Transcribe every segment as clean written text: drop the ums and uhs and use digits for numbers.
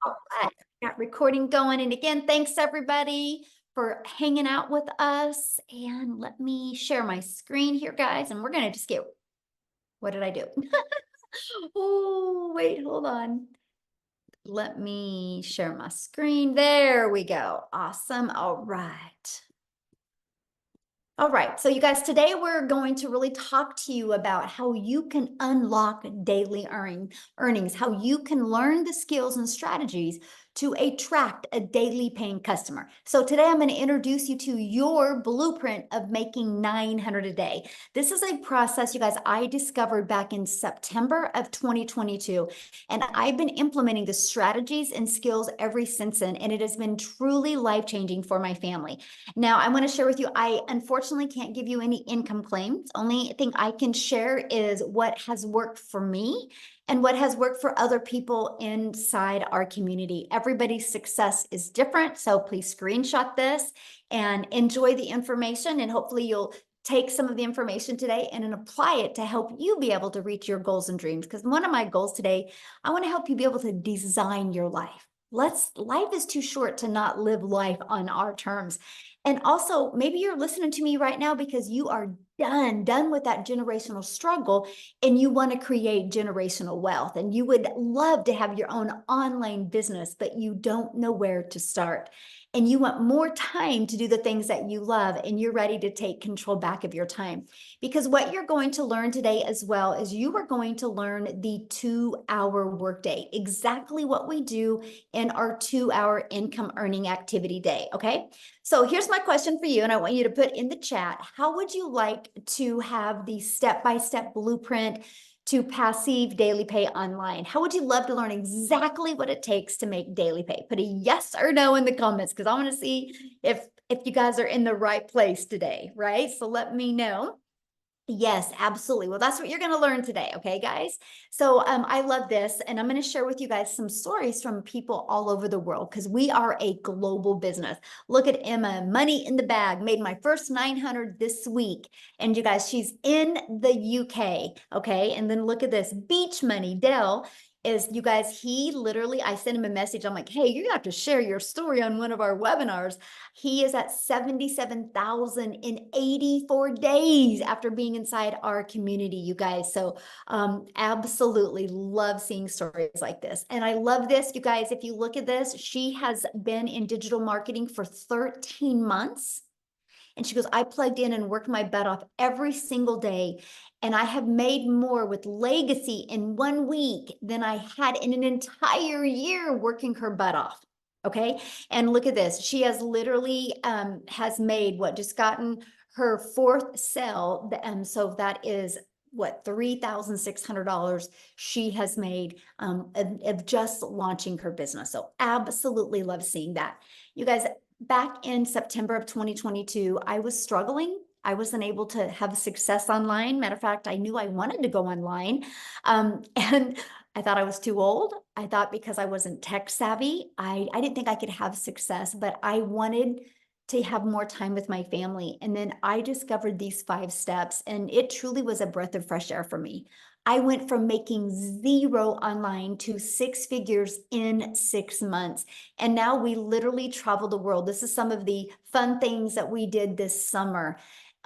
All right, got recording going. And again, thanks everybody for hanging out with us. And let me share my screen here, guys. And we're going to just get, what did I do? Oh, wait, hold on. Let me share my screen. There we go. Awesome. All right. All right, so you guys, today we're going to really talk to you about how you can unlock daily earnings, how you can learn the skills and strategies to attract a daily paying customer. So today I'm going to introduce you to your blueprint of making 900 a day. This is a process, you guys, I discovered back in September of 2022, and I've been implementing the strategies and skills ever since then, and it has been truly life-changing for my family. Now, I want to share with you, I unfortunately can't give you any income claims. Only thing I can share is what has worked for me and what has worked for other people inside our community. Everybody's success is different, so please screenshot this and enjoy the information, and hopefully you'll take some of the information today and then apply it to help you be able to reach your goals and dreams. Because one of my goals today, I want to help you be able to design your life. Life is too short to not live life on our terms. And also, maybe you're listening to me right now because you are done with that generational struggle and you want to create generational wealth and you would love to have your own online business, but you don't know where to start. And you want more time to do the things that you love and you're ready to take control back of your time. Because what you're going to learn today as well is you are going to learn the 2-hour workday, exactly what we do in our 2-hour income earning activity day. Okay. So here's my question for you, and I want you to put in the chat, how would you like to have the step-by-step blueprint to passive daily pay online? How would you love to learn exactly what it takes to make daily pay? Put a yes or no in the comments because I want to see if you guys are in the right place today, right? So let me know. Yes, absolutely. Well, that's what you're going to learn today. Okay, guys. So I love this. And I'm going to share with you guys some stories from people all over the world because we are a global business. Look at Emma, money in the bag, made my first 900 this week. And you guys, she's in the UK. Okay. And then look at this beach money. Dell is, you guys, he literally, I sent him a message. I'm like, hey, you're gonna have to share your story on one of our webinars. He is at 77,000 in 84 days after being inside our community, you guys. So absolutely love seeing stories like this. And I love this, you guys. If you look at this, she has been in digital marketing for 13 months. And she goes, I plugged in and worked my butt off every single day. And I have made more with legacy in 1 week than I had in an entire year working her butt off. Okay. And look at this. She has literally has made what, just gotten her fourth sale. So that is what, $3,600 she has made of just launching her business. So absolutely love seeing that. You guys, back in September of 2022, I was struggling. I wasn't able to have success online. Matter of fact, I knew I wanted to go online. And I thought I was too old. I thought because I wasn't tech savvy, I didn't think I could have success, but I wanted to have more time with my family. And then I discovered these 5 steps, and it truly was a breath of fresh air for me. I went from making 0 online to 6 figures in 6 months. And now we literally travel the world. This is some of the fun things that we did this summer.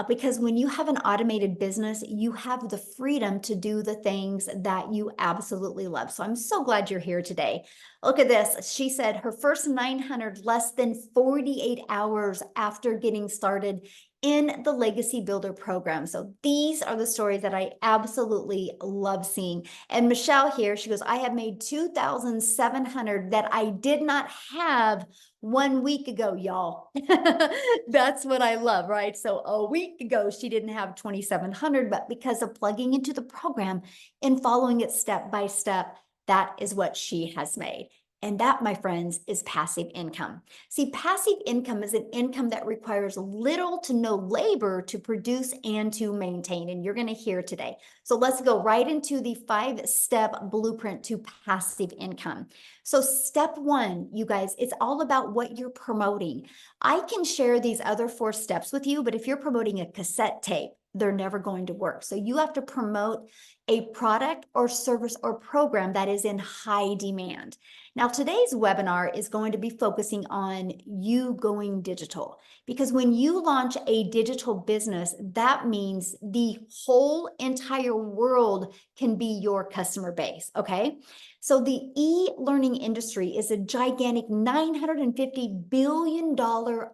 Because when you have an automated business, you have the freedom to do the things that you absolutely love. So I'm so glad you're here today. Look at this. She said her first 900 less than 48 hours after getting started in the Legacy Builder program. So these are the stories that I absolutely love seeing. And Michelle here, she goes, I have made 2,700 that I did not have 1 week ago, y'all. That's what I love, right? So a week ago, she didn't have 2,700, but because of plugging into the program and following it step by step, that is what she has made. And that, my friends, is passive income. See, passive income is an income that requires little to no labor to produce and to maintain. And you're going to hear today. So let's go right into the 5-step blueprint to passive income. So step 1, you guys, it's all about what you're promoting. I can share these other 4 steps with you, but if you're promoting a cassette tape, they're never going to work. So you have to promote a product or service or program that is in high demand. Now, today's webinar is going to be focusing on you going digital, because when you launch a digital business, that means the whole entire world can be your customer base, okay? So the e-learning industry is a gigantic $950 billion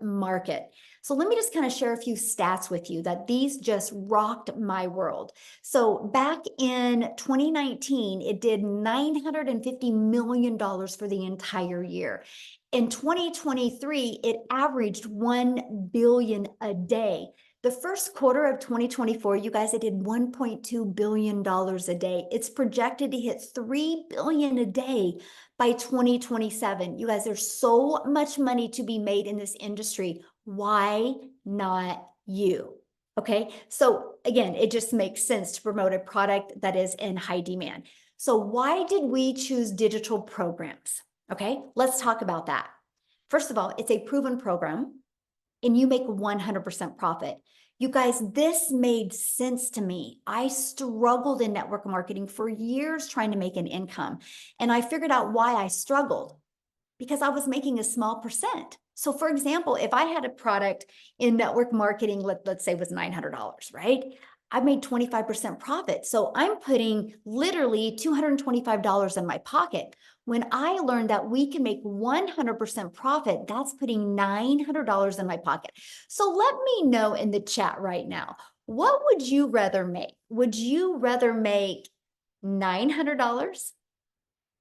market. So let me just kind of share a few stats with you that these just rocked my world. So back in 2019, it did $950 million for the entire year. In 2023, it averaged 1 billion a day. The first quarter of 2024, you guys, it did $1.2 billion a day. It's projected to hit 3 billion a day by 2027. You guys, there's so much money to be made in this industry. Why not you? Okay, so again, it just makes sense to promote a product that is in high demand. So why did we choose digital programs? Okay, let's talk about that. First of all, it's a proven program and you make 100% profit. You guys, this made sense to me. I struggled in network marketing for years trying to make an income. And I figured out why I struggled, because I was making a small percent. So for example, if I had a product in network marketing, let's say was $900, right? I made 25% profit. So I'm putting literally $225 in my pocket. When I learned that we can make 100% profit, that's putting $900 in my pocket. So let me know in the chat right now, what would you rather make? Would you rather make $900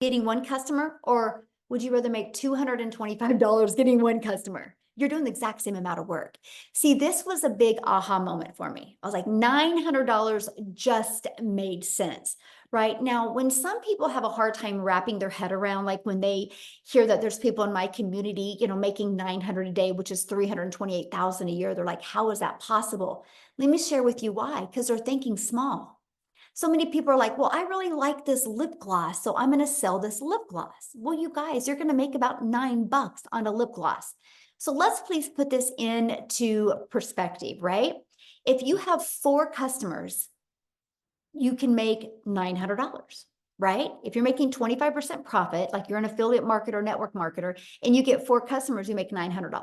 getting one customer, or would you rather make $225 getting one customer? You're doing the exact same amount of work. See, this was a big aha moment for me. I was like, $900 just made sense, right? Now, when some people have a hard time wrapping their head around, like when they hear that there's people in my community, making 900 a day, which is 328,000 a year, they're like, how is that possible? Let me share with you why, because they're thinking small. So many people are like, well, I really like this lip gloss, so I'm going to sell this lip gloss. Well, you guys, you're going to make about $9 on a lip gloss. So let's please put this into perspective, right? If you have 4 customers, you can make $900, right? If you're making 25% profit, like you're an affiliate marketer, network marketer, and you get 4 customers, you make $900.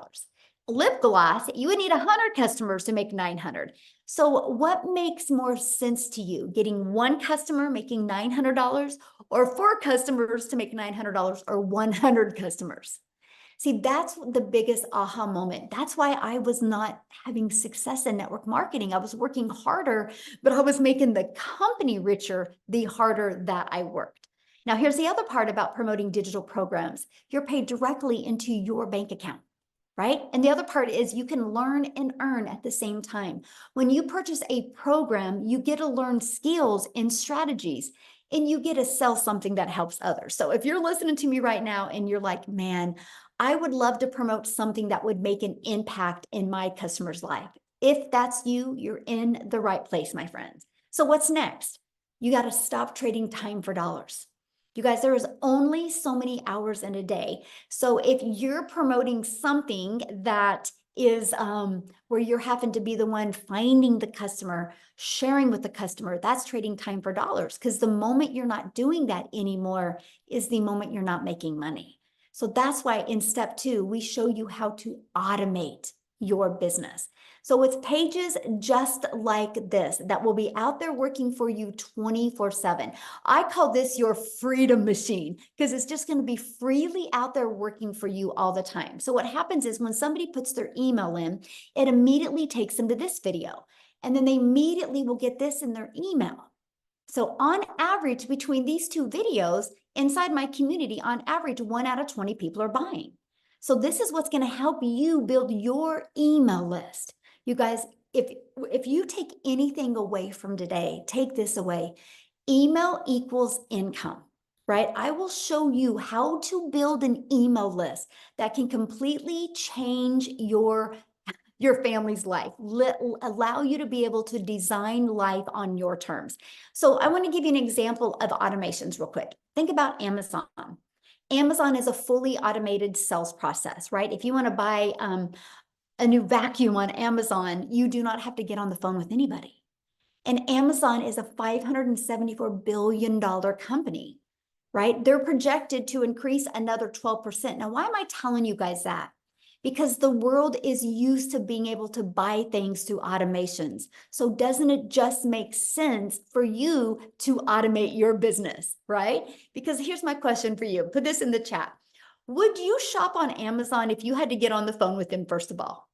Lip gloss, you would need 100 customers to make 900. So what makes more sense to you? Getting 1 customer making $900, or 4 customers to make $900, or 100 customers? See, that's the biggest aha moment. That's why I was not having success in network marketing. I was working harder, but I was making the company richer the harder that I worked. Now, here's the other part about promoting digital programs. You're paid directly into your bank account, right? And the other part is you can learn and earn at the same time. When you purchase a program, you get to learn skills and strategies, and you get to sell something that helps others. So if you're listening to me right now and you're like, man, I would love to promote something that would make an impact in my customer's life. If that's you, you're in the right place, my friends. So what's next? You got to stop trading time for dollars. You guys, there is only so many hours in a day. So if you're promoting something that is where you're having to be the one finding the customer, sharing with the customer, that's trading time for dollars, because the moment you're not doing that anymore is the moment you're not making money. So that's why in step 2, we show you how to automate your business. So it's pages just like this that will be out there working for you 24/7. I call this your freedom machine, because it's just going to be freely out there working for you all the time. So what happens is when somebody puts their email in, it immediately takes them to this video, and then they immediately will get this in their email. So on average, between these 2 videos inside my community, on average, 1 out of 20 people are buying. So this is what's going to help you build your email list. You guys, if you take anything away from today, take this away. Email equals income, right? I will show you how to build an email list that can completely change your family's life, allow you to be able to design life on your terms. So I want to give you an example of automations real quick. Think about Amazon. Amazon is a fully automated sales process, right? If you want to buy a new vacuum on Amazon, you do not have to get on the phone with anybody. And Amazon is a $574 billion company, right? They're projected to increase another 12%. Now, why am I telling you guys that? Because the world is used to being able to buy things through automations. So doesn't it just make sense for you to automate your business, right? Because here's my question for you. Put this in the chat. Would you shop on Amazon if you had to get on the phone with them, first of all?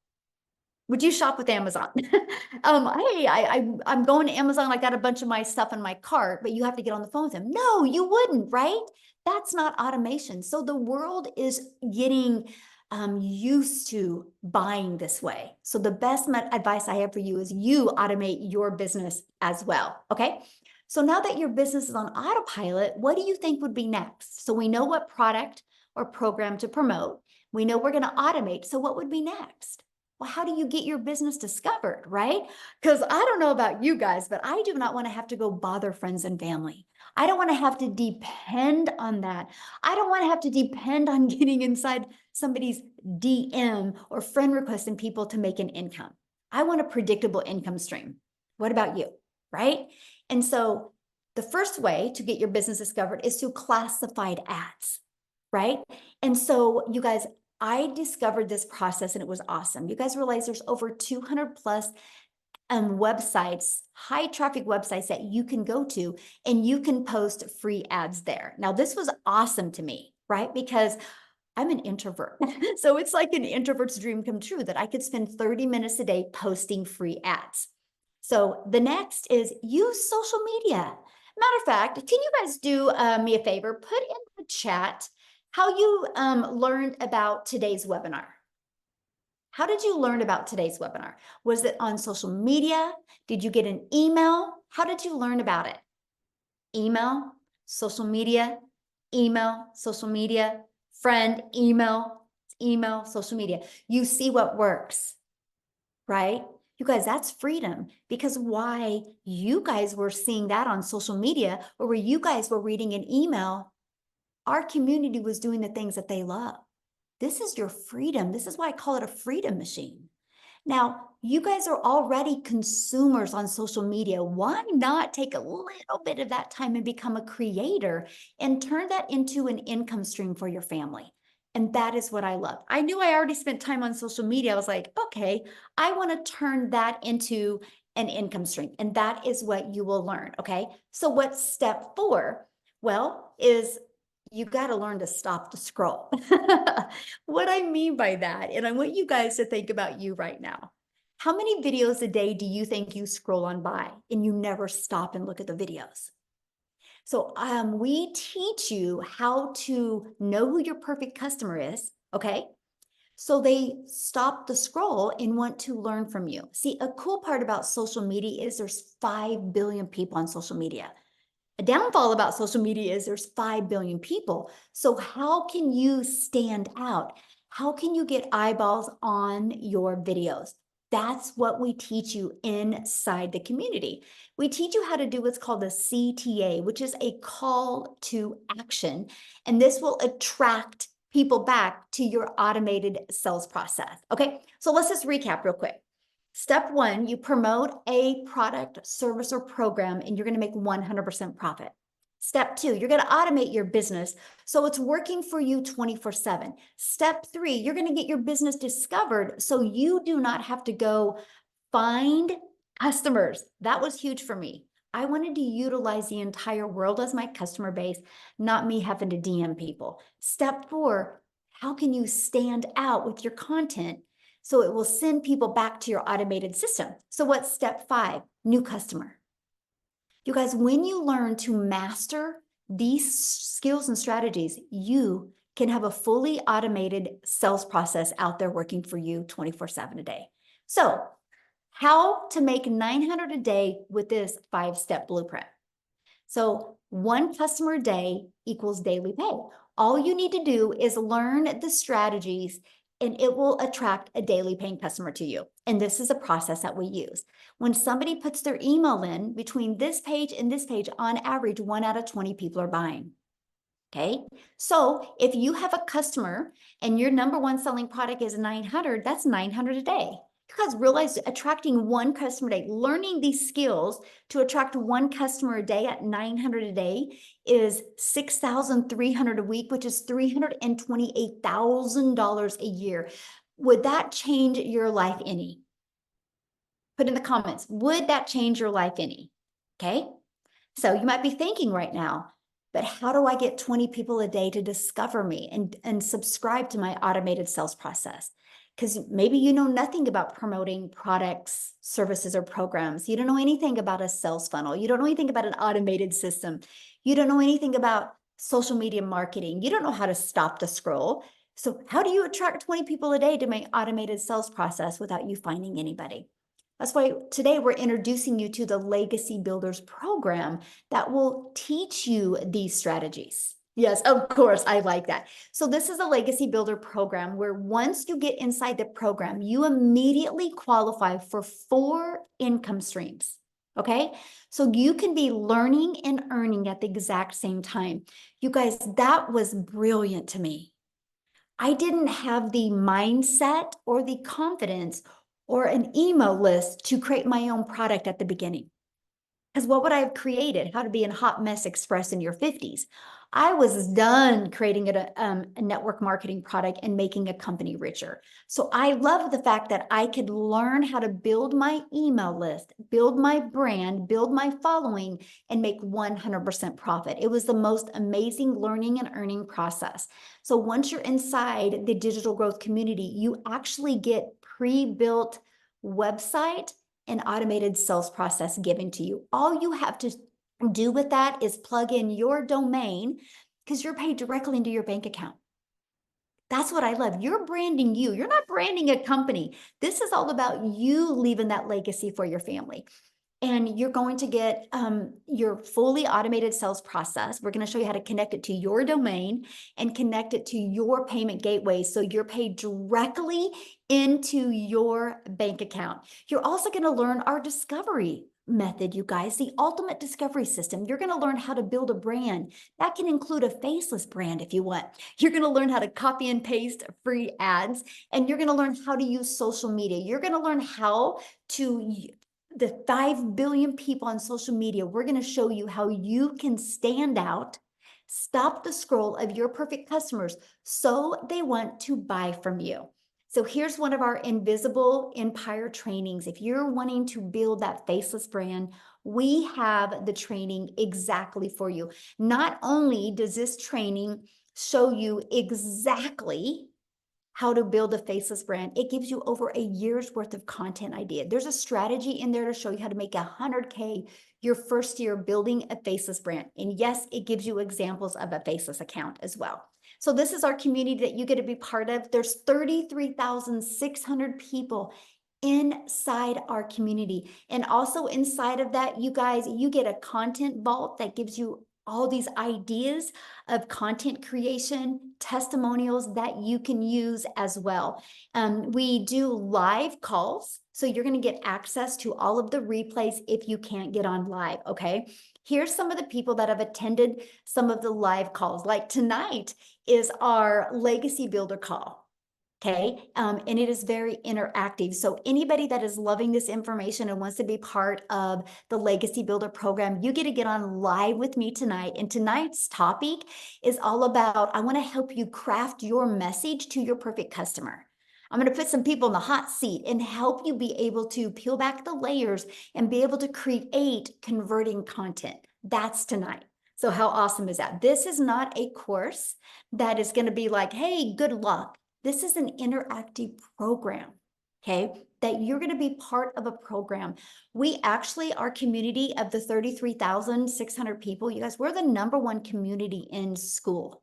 Would you shop with Amazon? Hey, I'm going to Amazon. I got a bunch of my stuff in my cart, but you have to get on the phone with them. No, you wouldn't, right? That's not automation. So the world is getting used to buying this way. So the best advice I have for you is you automate your business as well. Okay. So now that your business is on autopilot, what do you think would be next? So we know what product or program to promote. We know we're going to automate. So what would be next? Well, how do you get your business discovered, right? Because I don't know about you guys, but I do not want to have to go bother friends and family. I don't want to have to depend on that. I don't want to have to depend on getting inside somebody's DM or friend requesting people to make an income. I want a predictable income stream. What about you, right? And so the first way to get your business discovered is through classified ads, right? And so you guys, I discovered this process and it was awesome. You guys realize there's over 200 plus websites, high traffic websites that you can go to and you can post free ads there. Now, this was awesome to me, right? Because I'm an introvert. So it's like an introvert's dream come true that I could spend 30 minutes a day posting free ads. So the next is use social media. Matter of fact, can you guys do me a favor? Put in the chat how you learned about today's webinar. How did you learn about today's webinar? Was it on social media? Did you get an email? How did you learn about it? Email, social media, friend, email, social media. You see what works, right? You guys, that's freedom, because why you guys were seeing that on social media or where you guys were reading an email, our community was doing the things that they love. This is your freedom. This is why I call it a freedom machine. Now, you guys are already consumers on social media. Why not take a little bit of that time and become a creator and turn that into an income stream for your family? And that is what I love. I knew I already spent time on social media. I was like, okay, I want to turn that into an income stream. And that is what you will learn. Okay. So what's step 4? Well, is you got to learn to stop the scroll. What I mean by that, and I want you guys to think about you right now. How many videos a day do you think you scroll on by and you never stop and look at the videos? So we teach you how to know who your perfect customer is, okay? So they stop the scroll and want to learn from you. See, a cool part about social media is there's 5 billion people on social media. A downfall about social media is there's 5 billion people. So how can you stand out? How can you get eyeballs on your videos? That's what we teach you inside the community. We teach you how to do what's called a CTA, which is a call to action. And this will attract people back to your automated sales process. Okay, so let's just recap real quick. Step 1, you promote a product, service, or program, and you're going to make 100% profit. Step 2, you're going to automate your business so it's working for you 24/7. Step 3, you're going to get your business discovered so you do not have to go find customers. That was huge for me. I wanted to utilize the entire world as my customer base, not me having to DM people. Step 4, how can you stand out with your content so it will send people back to your automated system? So what's step 5? New customer. You guys, when you learn to master these skills and strategies, you can have a fully automated sales process out there working for you 24/7 a day. So how to make 900 a day with this 5-step blueprint. So 1 customer a day equals daily pay. All you need to do is learn the strategies and it will attract a daily paying customer to you. And this is a process that we use. When somebody puts their email in between this page and this page, on average, 1 out of 20 people are buying. Okay. So if you have a customer and your number 1 selling product is 900, that's 900 a day. You guys realize attracting one customer a day, learning these skills to attract one customer a day at 900 a day is 6,300 a week, which is $328,000 a year. Would that change your life any? Put in the comments, would that change your life any? Okay. So you might be thinking right now, but how do I get 20 people a day to discover me and subscribe to my automated sales process? Because maybe you know nothing about promoting products, services, or programs. You don't know anything about a sales funnel. You don't know anything about an automated system. You don't know anything about social media marketing. You don't know how to stop the scroll. So how do you attract 20 people a day to my automated sales process without you finding anybody? That's why today we're introducing you to the Legacy Builders program that will teach you these strategies. Yes, of course, I like that. So this is a Legacy Builder program where once you get inside the program, you immediately qualify for 4 income streams. Okay, so you can be learning and earning at the exact same time. You guys, that was brilliant to me. I didn't have the mindset or the confidence or an email list to create my own product at the beginning. Because what would I have created? How to be a hot mess express in your 50s. I was done creating a network marketing product and making a company richer. So I love the fact that I could learn how to build my email list, build my brand, build my following, and make 100% profit. It was the most amazing learning and earning process. So once you're inside the digital growth community, you actually get pre-built website and automated sales process given to you. All you have to do with that is plug in your domain because you're paid directly into your bank account. That's what I love. You're branding you. You're not branding a company. This is all about you leaving that legacy for your family. And you're going to get your fully automated sales process. We're going to show you how to connect it to your domain and connect it to your payment gateway so you're paid directly into your bank account. You're also going to learn our discovery method, you guys, the ultimate discovery system. You're going to learn how to build a brand. That can include a faceless brand if you want. You're going to learn how to copy and paste free ads, and you're going to learn how to use social media. You're going to learn how to the 5 billion people on social media. We're going to show you how you can stand out, stop the scroll of your perfect customers so they want to buy from you. So here's one of our invisible empire trainings. If you're wanting to build that faceless brand, we have the training exactly for you. Not only does this training show you exactly how to build a faceless brand, it gives you over a year's worth of content idea. There's a strategy in there to show you how to make 100K your first year building a faceless brand. And yes, it gives you examples of a faceless account as well. So this is our community that you get to be part of. There's 33,600 people inside our community. And also inside of that, you guys, you get a content vault that gives you all these ideas of content creation, testimonials that you can use as well. We do live calls, so you're going to get access to all of the replays if you can't get on live, okay? Here's some of the people that have attended some of the live calls. Like tonight is our Legacy Builder call. Okay, and it is very interactive. So anybody that is loving this information and wants to be part of the Legacy Builder program, you get to get on live with me tonight. And tonight's topic is all about, I want to help you craft your message to your perfect customer. I'm going to put some people in the hot seat and help you be able to peel back the layers and be able to create converting content. That's tonight. So how awesome is that? This is not a course that is going to be like, hey, good luck. This is an interactive program, okay, that you're going to be part of a program. We actually, our community of the 33,600 people, you guys, we're the #1 community in school.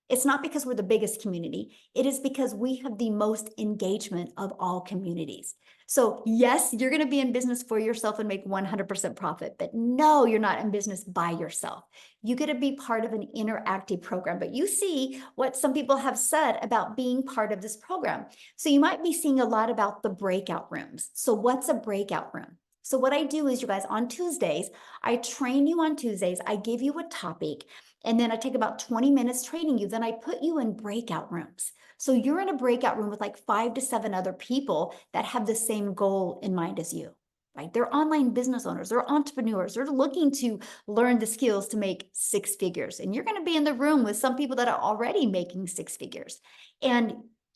It's not because we're the biggest community. It is because we have the most engagement of all communities. So yes, you're going to be in business for yourself and make 100% profit, but no, you're not in business by yourself. You get to be part of an interactive program, but you see what some people have said about being part of this program. So you might be seeing a lot about the breakout rooms. So what's a breakout room? So what I do is, you guys, on Tuesdays, I train you on Tuesdays. I give you a topic. And then I take about 20 minutes training you. Then I put you in breakout rooms. So you're in a breakout room with like 5 to 7 other people that have the same goal in mind as you. Right? They're online business owners, they're entrepreneurs, they're looking to learn the skills to make 6 figures. And you're going to be in the room with some people that are already making 6 figures. And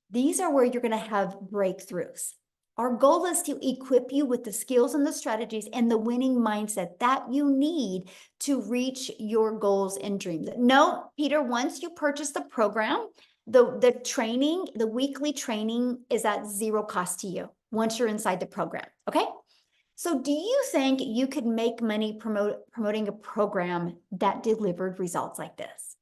these are where you're going to have breakthroughs. Our goal is to equip you with the skills and the strategies and the winning mindset that you need to reach your goals and dreams. No, Peter, once you purchase the program, the training, the weekly training is at zero cost to you once you're inside the program. Okay. So do you think you could make money promoting a program that delivered results like this?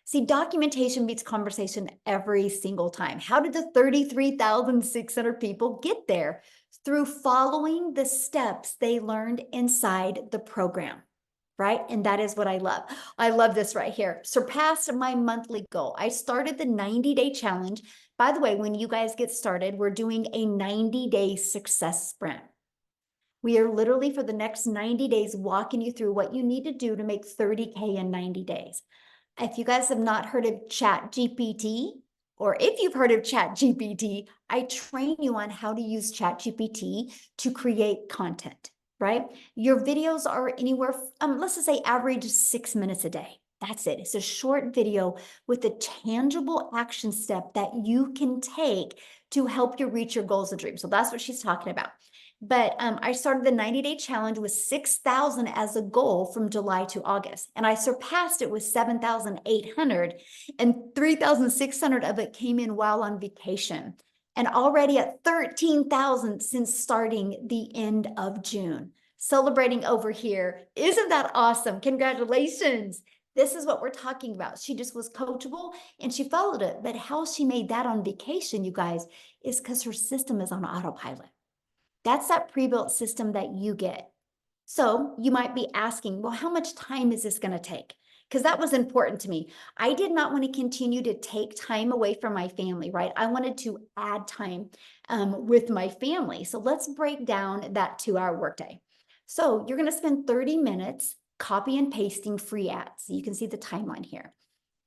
See, documentation beats conversation every single time. How did the 33,600 people get there? Through following the steps they learned inside the program, right? And that is what I love. I love this right here. Surpassed my monthly goal. I started the 90-day challenge. By the way, when you guys get started, we're doing a 90-day success sprint. We are literally for the next 90 days walking you through what you need to do to make 30K in 90 days. If you guys have not heard of Chat GPT, or if you've heard of Chat GPT, I train you on how to use Chat GPT to create content, right? Your videos are anywhere, let's just say average 6 minutes a day. That's it. It's a short video with a tangible action step that you can take to help you reach your goals and dreams. So that's what she's talking about. But I started the 90-day challenge with 6,000 as a goal from July to August. And I surpassed it with 7,800, and 3,600 of it came in while on vacation. And already at 13,000 since starting the end of June. Celebrating over here. Isn't that awesome? Congratulations. This is what we're talking about. She just was coachable and she followed it. But how she made that on vacation, you guys, is because her system is on autopilot. That's that pre-built system that you get. So you might be asking, well, how much time is this going to take? Because that was important to me. I did not want to continue to take time away from my family, right? I wanted to add time with my family. So let's break down that 2-hour workday. So you're going to spend 30 minutes copy and pasting free ads. So you can see the timeline here.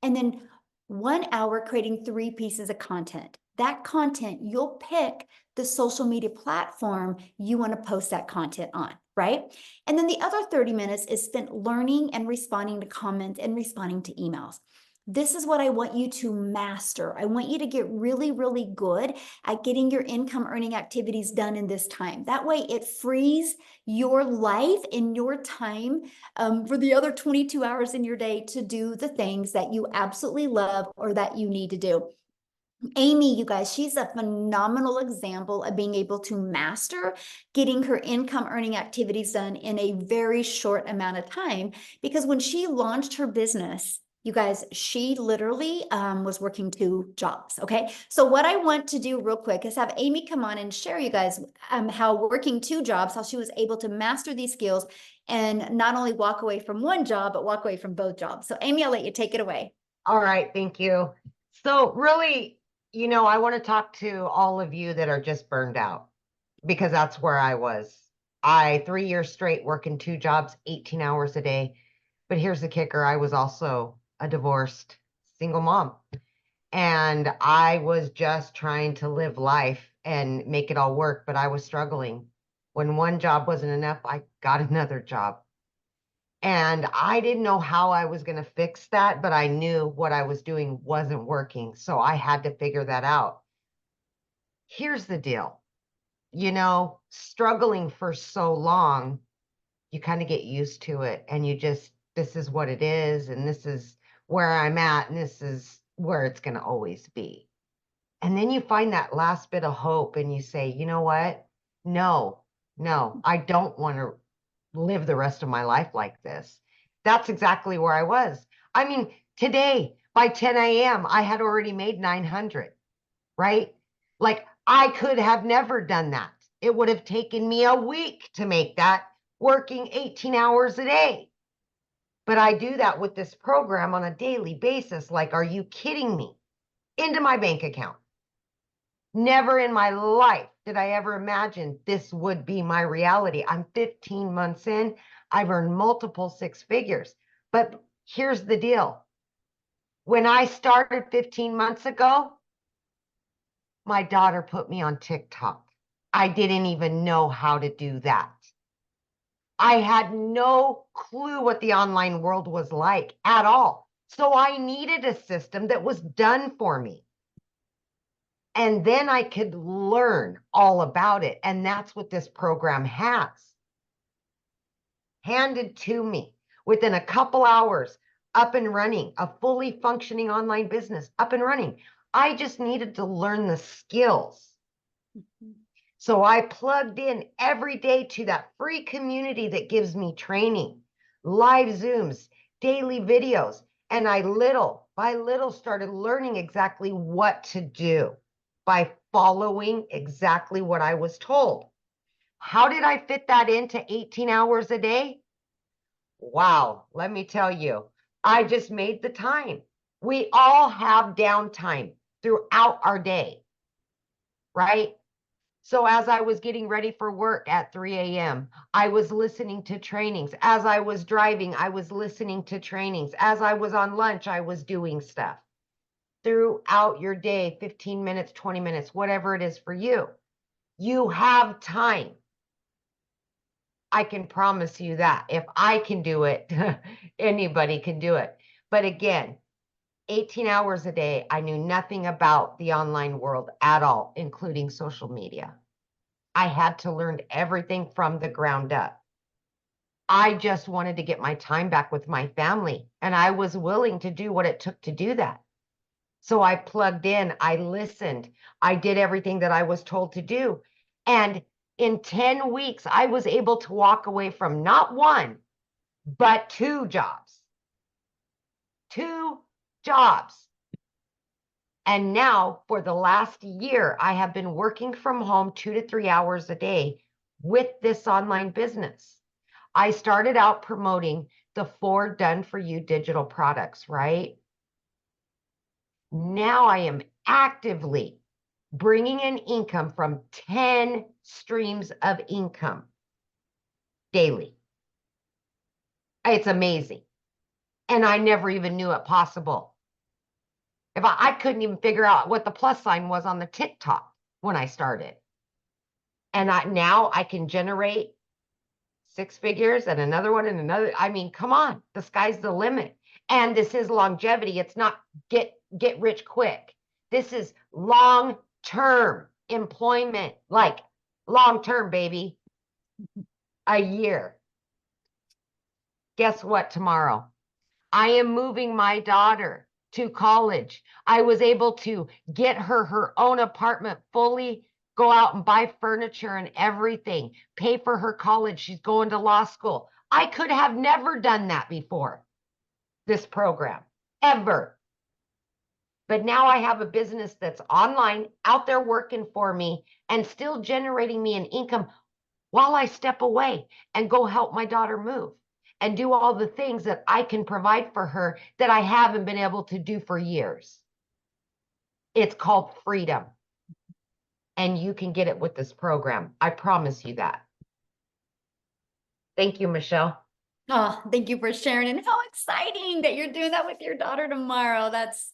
And then 1 hour creating 3 pieces of content. That content, you'll pick the social media platform you want to post that content on, right? And then the other 30 minutes is spent learning and responding to comments and responding to emails. This is what I want you to master. I want you to get really, really good at getting your income earning activities done in this time. That way it frees your life and your time for the other 22 hours in your day to do the things that you absolutely love or that you need to do. Amy, you guys, she's a phenomenal example of being able to master getting her income earning activities done in a very short amount of time, because when she launched her business, you guys, she literally was working 2 jobs. Okay. So what I want to do real quick is have Amy come on and share you guys how working 2 jobs, how she was able to master these skills and not only walk away from 1 job, but walk away from both jobs. So Amy, I'll let you take it away. All right. Thank you. So really, I want to talk to all of you that are just burned out, because that's where I was. 3 years straight working 2 jobs, 18 hours a day. But here's the kicker. I was also a divorced single mom. And I was just trying to live life and make it all work, but I was struggling. When 1 job wasn't enough, I got another job. And I didn't know how I was going to fix that, but I knew what I was doing wasn't working. So I had to figure that out. Here's the deal. Struggling for so long, you kind of get used to it, and this is what it is, and this is where I'm at, and this is where it's going to always be. And then you find that last bit of hope and you say, you know what? No, I don't want to live the rest of my life like this. That's exactly where I was. I mean, today by 10 a.m., I had already made 900, right? Like, I could have never done that. It would have taken me a week to make that, working 18 hours a day. But I do that with this program on a daily basis. Like, are you kidding me? Into my bank account. Never in my life did I ever imagine this would be my reality. I'm 15 months in. I've earned multiple 6 figures. But Here's the deal. When I started 15 months ago, my daughter put me on TikTok. I didn't even know how to do that. I had no clue what the online world was like at all. So I needed a system that was done for me. And then I could learn all about it. And that's what this program has. Handed to me within a couple hours, up and running, a fully functioning online business, up and running. I just needed to learn the skills. So I plugged in every day to that free community that gives me training, live Zooms, daily videos. And I little by little started learning exactly what to do by following exactly what I was told. How did I fit that into 18 hours a day? Wow, let me tell you, I just made the time. We all have downtime throughout our day, right? So as I was getting ready for work at 3 a.m., I was listening to trainings. As I was driving, I was listening to trainings. As I was on lunch, I was doing stuff. Throughout your day, 15 minutes, 20 minutes, whatever it is for you, you have time. I can promise you that. If I can do it, anybody can do it. But again, 18 hours a day, I knew nothing about the online world at all, including social media. I had to learn everything from the ground up. I just wanted to get my time back with my family, and I was willing to do what it took to do that. So I plugged in, I listened, I did everything that I was told to do. And in 10 weeks, I was able to walk away from not one, but two jobs. Two jobs. And now for the last year, I have been working from home 2 to 3 hours a day with this online business. I started out promoting the 4 done for you digital products, right? Now I am actively bringing in income from 10 streams of income daily. It's amazing. And I never even knew it possible. If I couldn't even figure out what the plus sign was on the TikTok when I started. And now I can generate 6 figures and another one and another. I mean, come on, the sky's the limit. And this is longevity. It's not get rich quick. This is long-term employment, like long-term, baby. A year. Guess what tomorrow? I am moving my daughter to college. I was able to get her own apartment, fully go out and buy furniture and everything, pay for her college. She's going to law school. I could have never done that before this program, ever. But now I have a business that's online, out there working for me and still generating me an income while I step away and go help my daughter move and do all the things that I can provide for her that I haven't been able to do for years. It's called freedom. And you can get it with this program. I promise you that. Thank you, Michelle. Oh, thank you for sharing. And how exciting that you're doing that with your daughter tomorrow. That's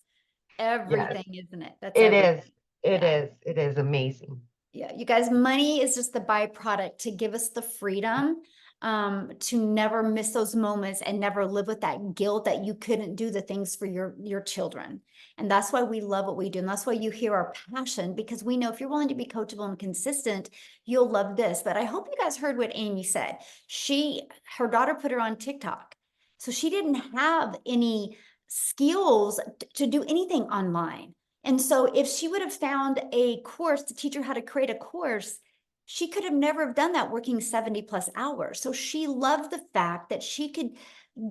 everything, isn't it? That's It everything. is. It Yeah. is. It is amazing. Yeah, you guys, money is just the byproduct to give us the freedom to never miss those moments and never live with that guilt that you couldn't do the things for your children. And that's why we love what we do. And that's why you hear our passion, because we know if you're willing to be coachable and consistent, you'll love this. But I hope you guys heard what Amy said. Her daughter put her on TikTok. So she didn't have any skills to do anything online. And so if she would have found a course to teach her how to create a course, she could have never have done that working 70 plus hours. So she loved the fact that she could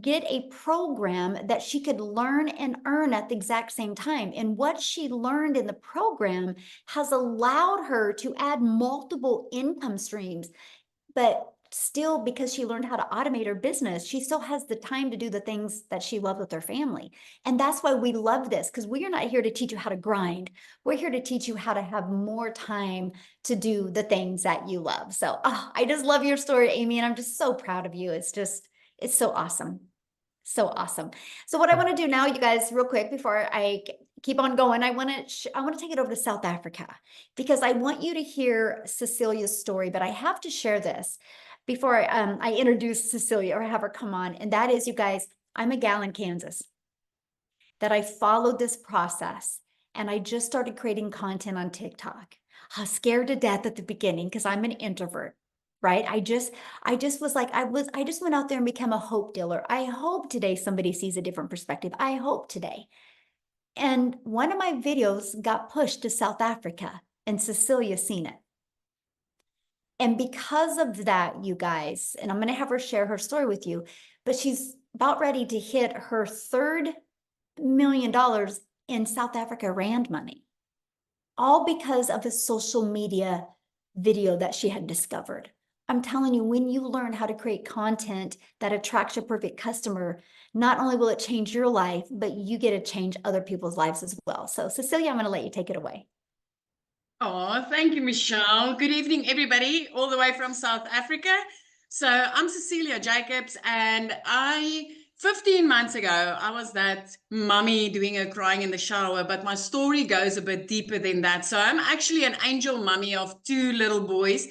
get a program that she could learn and earn at the exact same time. And what she learned in the program has allowed her to add multiple income streams. But still, because she learned how to automate her business, she still has the time to do the things that she loves with her family. And that's why we love this, because we are not here to teach you how to grind. We're here to teach you how to have more time to do the things that you love. So I just love your story, Amy, and I'm just so proud of you. It's so awesome. So awesome. So what I want to do now, you guys, real quick, before I keep on going, I want to take it over to South Africa because I want you to hear Cecilia's story, but I have to share this before I introduce Cecilia or have her come on. And that is, you guys, I'm a gal in Kansas that I followed this process and I just started creating content on TikTok. I was scared to death at the beginning because I'm an introvert. Right. I just was like, I just went out there and became a hope dealer. I hope today somebody sees a different perspective. I hope today. And one of my videos got pushed to South Africa and Cecilia seen it. And because of that, you guys, and I'm going to have her share her story with you, but she's about ready to hit her $3 million in South Africa Rand money, all because of a social media video that she had discovered. I'm telling you, when you learn how to create content that attracts your perfect customer, not only will it change your life, but you get to change other people's lives as well. So Cecilia, I'm going to let you take it away. Oh, thank you, Michelle. Good evening, everybody, all the way from South Africa. So I'm Cecilia Jacobs, and 15 months ago, I was that mummy doing a crying in the shower, but my story goes a bit deeper than that. So I'm actually an angel mummy of 2 little boys.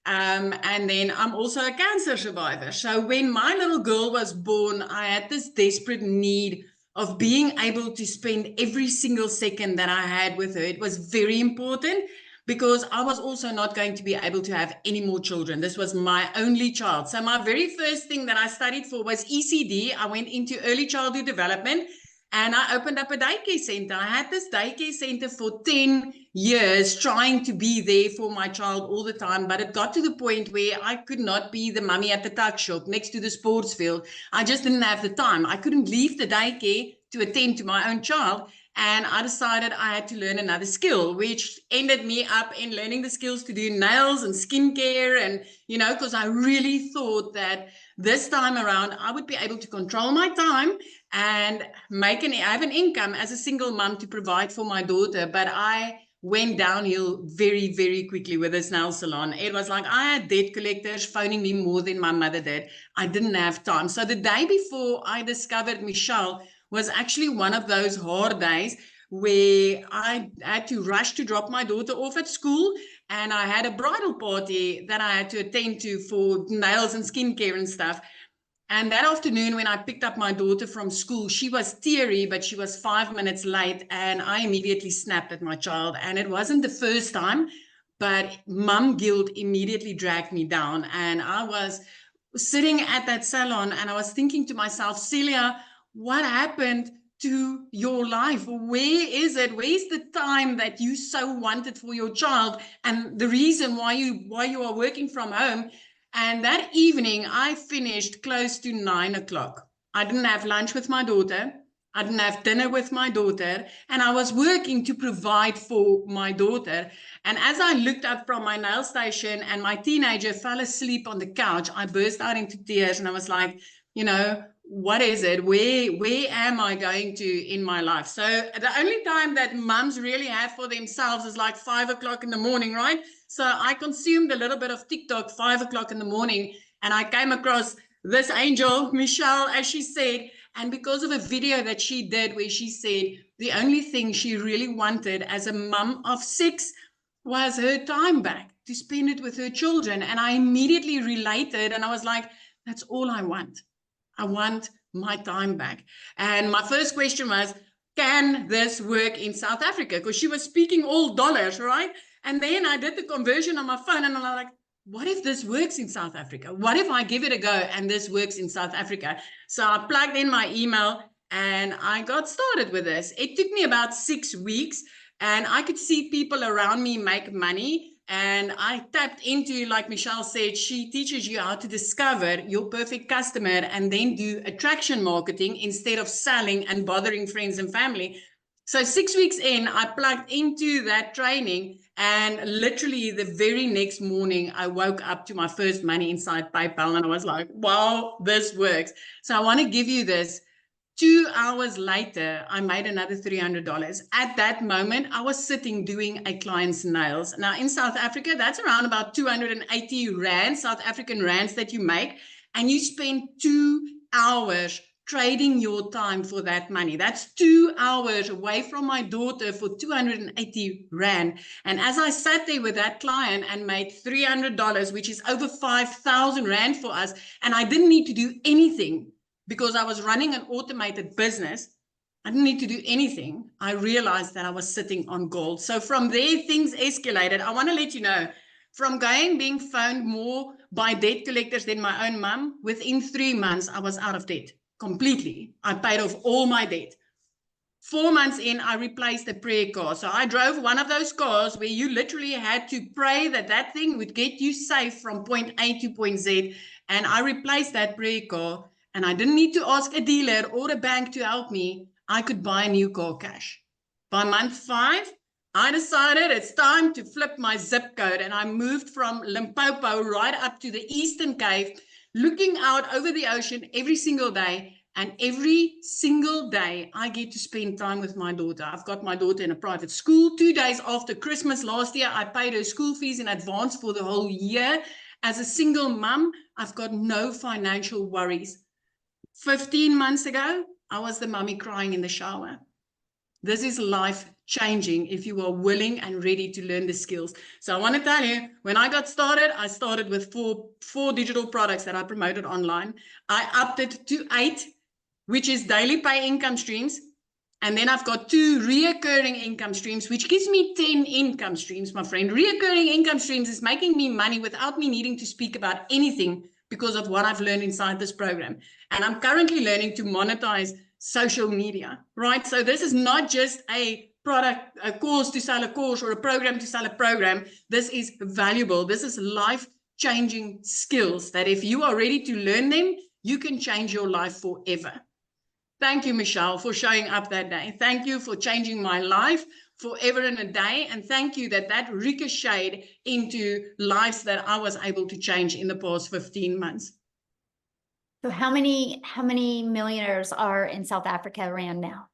And then I'm also a cancer survivor. So when my little girl was born, I had this desperate need of being able to spend every single second that I had with her. It was very important because I was also not going to be able to have any more children. This was my only child. So my very first thing that I studied for was ECD. I went into early childhood development and I opened up a daycare center. I had this daycare center for 10 years trying to be there for my child all the time. But it got to the point where I could not be the mummy at the tuck shop next to the sports field. I just didn't have the time. I couldn't leave the daycare to attend to my own child. And I decided I had to learn another skill, which ended me up in learning the skills to do nails and skincare. And, because I really thought that this time around, I would be able to control my time and have an income as a single mom to provide for my daughter. But I went downhill very, very quickly with this nail salon. It was like I had debt collectors phoning me more than my mother did. I didn't have time. So the day before I discovered Michelle was actually one of those hard days where I had to rush to drop my daughter off at school, and I had a bridal party that I had to attend to for nails and skincare and stuff. And that afternoon, when I picked up my daughter from school, she was teary, but she was 5 minutes late, and I immediately snapped at my child. And it wasn't the first time, but mum guilt immediately dragged me down. And I was sitting at that salon, and I was thinking to myself, Celia, what happened to your life? Where is it? Where's the time that you so wanted for your child, and the reason why you are working from home? And that evening, I finished close to 9 o'clock. I didn't have lunch with my daughter. I didn't have dinner with my daughter. And I was working to provide for my daughter. And as I looked up from my nail station and my teenager fell asleep on the couch, I burst out into tears. And I was like, what is it? Where am I going to in my life? So the only time that mums really have for themselves is like 5 o'clock in the morning, right? So I consumed a little bit of TikTok 5 o'clock in the morning, and I came across this angel, Michelle, as she said, and because of a video that she did where she said the only thing she really wanted as a mum of 6 was her time back to spend it with her children. And I immediately related, and I was like, that's all I want. I want my time back. And my first question was, can this work in South Africa? Because she was speaking all dollars, right? And then I did the conversion on my phone, and I'm like, what if this works in South Africa? What if I give it a go and this works in South Africa? So I plugged in my email and I got started with this. It took me about 6 weeks, and I could see people around me make money. And I tapped into, like Michelle said, she teaches you how to discover your perfect customer and then do attraction marketing instead of selling and bothering friends and family. So 6 weeks in, I plugged into that training, and literally the very next morning, I woke up to my first money inside PayPal, and I was like, wow, this works. So I want to give you this. 2 hours later, I made another $300. At that moment, I was sitting doing a client's nails. Now, in South Africa, that's around about 280 Rand, South African Rands that you make. And you spend 2 hours trading your time for that money. That's 2 hours away from my daughter for 280 Rand. And as I sat there with that client and made $300, which is over 5,000 Rand for us, and I didn't need to do anything because I was running an automated business. I didn't need to do anything. I realized that I was sitting on gold. So from there, things escalated. I want to let you know, from being phoned more by debt collectors than my own mum, within 3 months, I was out of debt completely. I paid off all my debt. 4 months in, I replaced a prayer car. So I drove one of those cars where you literally had to pray that that thing would get you safe from point A to point Z. And I replaced that prayer car, and I didn't need to ask a dealer or a bank to help me. I could buy a new car cash. By month 5, I decided it's time to flip my zip code, and I moved from Limpopo right up to the Eastern Cape, looking out over the ocean every single day. And every single day, I get to spend time with my daughter. I've got my daughter in a private school. 2 days after Christmas last year, I paid her school fees in advance for the whole year. As a single mum, I've got no financial worries. 15 months ago, I was the mummy crying in the shower. This is life changing if you are willing and ready to learn the skills. So I want to tell you, when I got started, I started with four digital products that I promoted online. I upped it to 8, which is daily pay income streams. And then I've got 2 reoccurring income streams, which gives me 10 income streams, my friend. Reoccurring income streams is making me money without me needing to speak about anything because of what I've learned inside this program. And I'm currently learning to monetize social media, right? So this is not just a product, a course to sell a course, or a program to sell a program. This is valuable. This is life-changing skills that if you are ready to learn them, you can change your life forever. Thank you, Michelle, for showing up that day. Thank you for changing my life forever and a day. And thank you that ricocheted into lives that I was able to change in the past 15 months. So how many millionaires are in South Africa Rand now?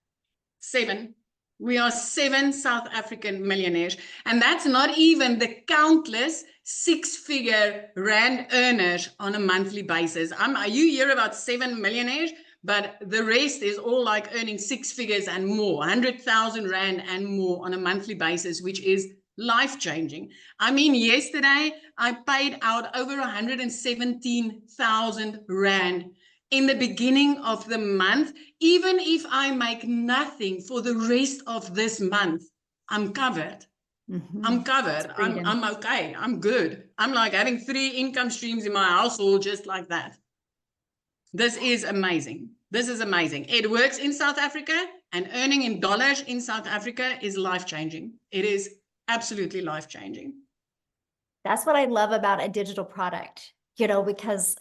7. We are 7 South African millionaires. And that's not even the countless 6-figure Rand earners on a monthly basis. You hear about 7 millionaires, but the rest is all like earning 6 figures and more, 100,000 Rand and more on a monthly basis, which is life-changing. I mean, yesterday I paid out over 117,000 Rand in the beginning of the month. Even if I make nothing for the rest of this month, I'm covered. Mm-hmm. I'm covered. I'm okay. I'm good. I'm like having 3 income streams in my household just like that. This is amazing. This is amazing. It works in South Africa, and earning in dollars in South Africa is life-changing. It is absolutely life-changing. That's what I love about a digital product, because,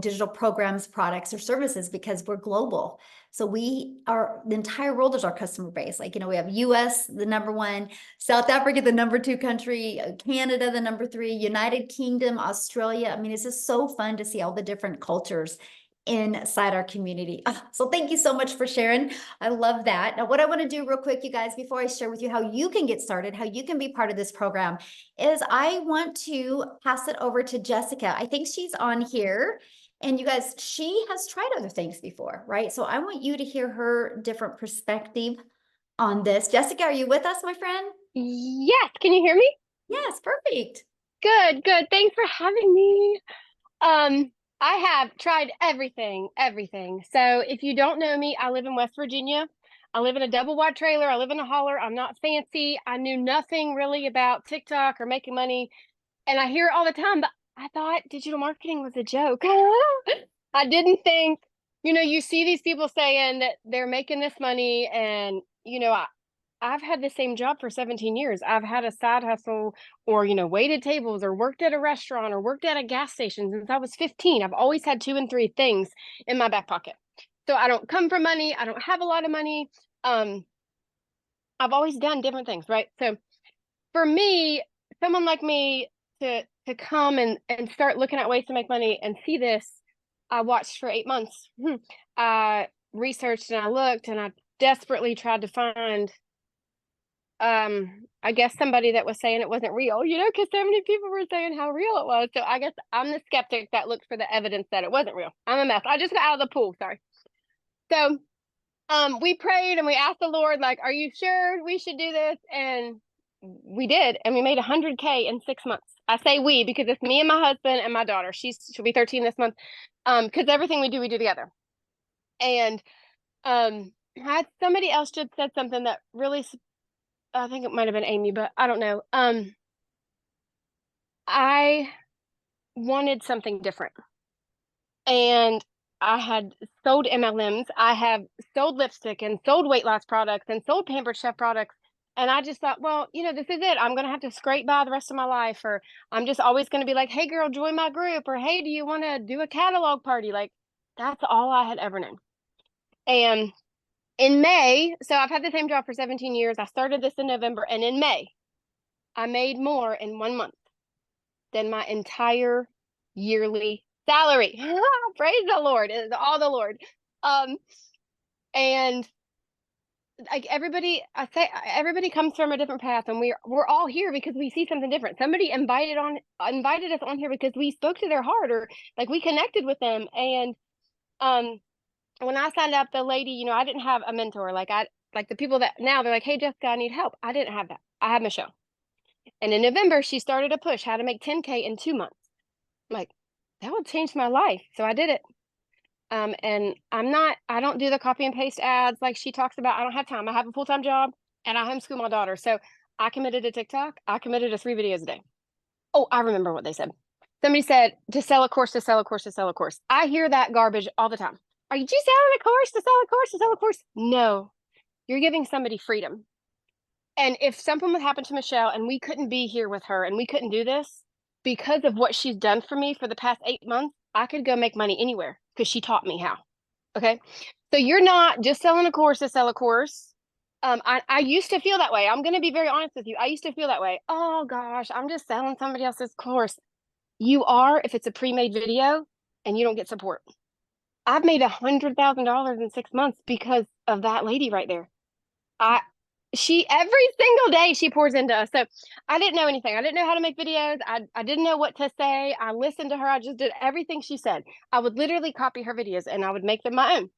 digital programs, products, or services, because we're global. So the entire world is our customer base. Like, we have US, the number 1, South Africa, the number 2 country, Canada, the number 3, United Kingdom, Australia. I mean, it's just so fun to see all the different cultures inside our community. So thank you so much for sharing. I love that. Now, what I want to do real quick, you guys, before I share with you how you can get started, how you can be part of this program, is I want to pass it over to Jessica. I think she's on here. And you guys, she has tried other things before, right? So I want you to hear her different perspective on this. Jessica, are you with us, my friend? Yes. Can you hear me? Yes, perfect. Good. Thanks for having me. I have tried everything. So if you don't know me, I live in West Virginia. I live in a double wide trailer. I live in a holler. I'm not fancy. I knew nothing really about TikTok or making money. And I hear it all the time, but I thought digital marketing was a joke. I didn't think, you see these people saying that they're making this money, and, I've had the same job for 17 years. I've had a side hustle, or, waited tables, or worked at a restaurant, or worked at a gas station since I was 15. I've always had 2 and 3 things in my back pocket. So I don't come from money. I don't have a lot of money. I've always done different things, right? So for me, someone like me to come and start looking at ways to make money and see this, I watched for 8 months. I researched and I looked, and I desperately tried to find I guess somebody that was saying it wasn't real, because so many people were saying how real it was. So I guess I'm the skeptic that looks for the evidence that it wasn't real. I'm a mess. I just got out of the pool. Sorry. So we prayed and we asked the Lord, like, are you sure we should do this? And we did, and we made 100K in 6 months. I say we because it's me and my husband and my daughter. She'll be 13 this month. Because everything we do together. And had somebody else just said something that really, I think it might have been Amy, but I don't know. I wanted something different. And I had sold MLMs. I have sold lipstick and sold weight loss products and sold Pampered Chef products. And I just thought, well, this is it. I'm going to have to scrape by the rest of my life. Or I'm just always going to be like, hey, girl, join my group. Or hey, do you want to do a catalog party? Like, that's all I had ever known. And in May, so I've had the same job for 17 years. I started this in November. And in May, I made more in 1 month than my entire yearly salary. Praise the Lord. It is all the Lord. And like everybody comes from a different path, and we're all here because we see something different. Somebody invited us on here because we spoke to their heart, or like we connected with them. And when I signed up, the lady, I didn't have a mentor. Like the people that now they're like, hey Jessica, I need help. I didn't have that. I had Michelle. And in November, she started a push how to make 10K in 2 months. I'm like, that would change my life. So I did it. And I don't do the copy and paste ads like she talks about. I don't have time. I have a full-time job and I homeschool my daughter. So I committed to TikTok. I committed to 3 videos a day. Oh, I remember what they said. Somebody said to sell a course, to sell a course, to sell a course. I hear that garbage all the time. Are you just selling a course to sell a course, to sell a course? No, you're giving somebody freedom. And if something would happen to Michelle and we couldn't be here with her and we couldn't do this, because of what she's done for me for the past 8 months, I could go make money anywhere because she taught me how. Okay. So you're not just selling a course to sell a course. I used to feel that way. I'm going to be very honest with you. I used to feel that way. Oh gosh, I'm just selling somebody else's course. You are, if it's a pre-made video and you don't get support. I've made $100,000 in 6 months because of that lady right there. She every single day she pours into us. So I didn't know anything. I didn't know how to make videos. I didn't know what to say. I listened to her. I just did everything she said. I would literally copy her videos and I would make them my own.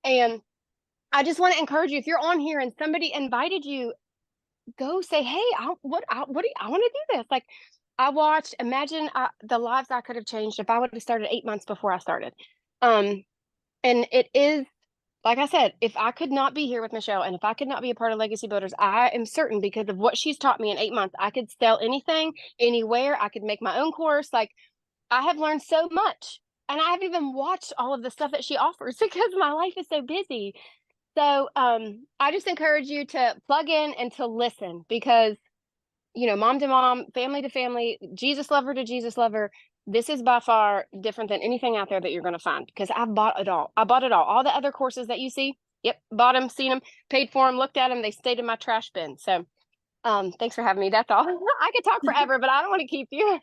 And I just want to encourage you, if you're on here and somebody invited you, go say, hey, I want to do this. Like I watched, imagine the lives I could have changed if I would have started 8 months before I started. And it is, like I said, if I could not be here with Michelle and if I could not be a part of Legacy Builders, I am certain because of what she's taught me in 8 months, I could sell anything, anywhere. I could make my own course. Like I have learned so much, and I haven't even watched all of the stuff that she offers because my life is so busy. So I just encourage you to plug in and to listen because, mom to mom, family to family, Jesus lover to Jesus lover. This is by far different than anything out there that you're going to find because I've bought it all. I bought it all. All the other courses that you see, yep, bought them, seen them, paid for them, looked at them. They stayed in my trash bin. So thanks for having me. That's all. I could talk forever, but I don't want to keep you.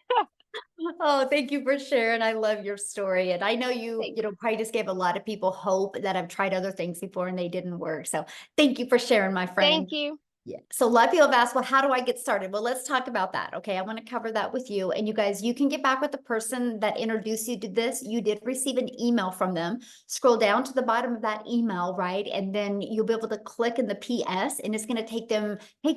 Oh, thank you for sharing. I love your story. And I know you probably just gave a lot of people hope that have tried other things before and they didn't work. So thank you for sharing, my friend. Thank you. Yeah. So a lot of people have asked, well, how do I get started? Well, let's talk about that. Okay. I want to cover that with you. And you guys, you can get back with the person that introduced you to this. You did receive an email from them. Scroll down to the bottom of that email, right? And then you'll be able to click in the PS and it's going to take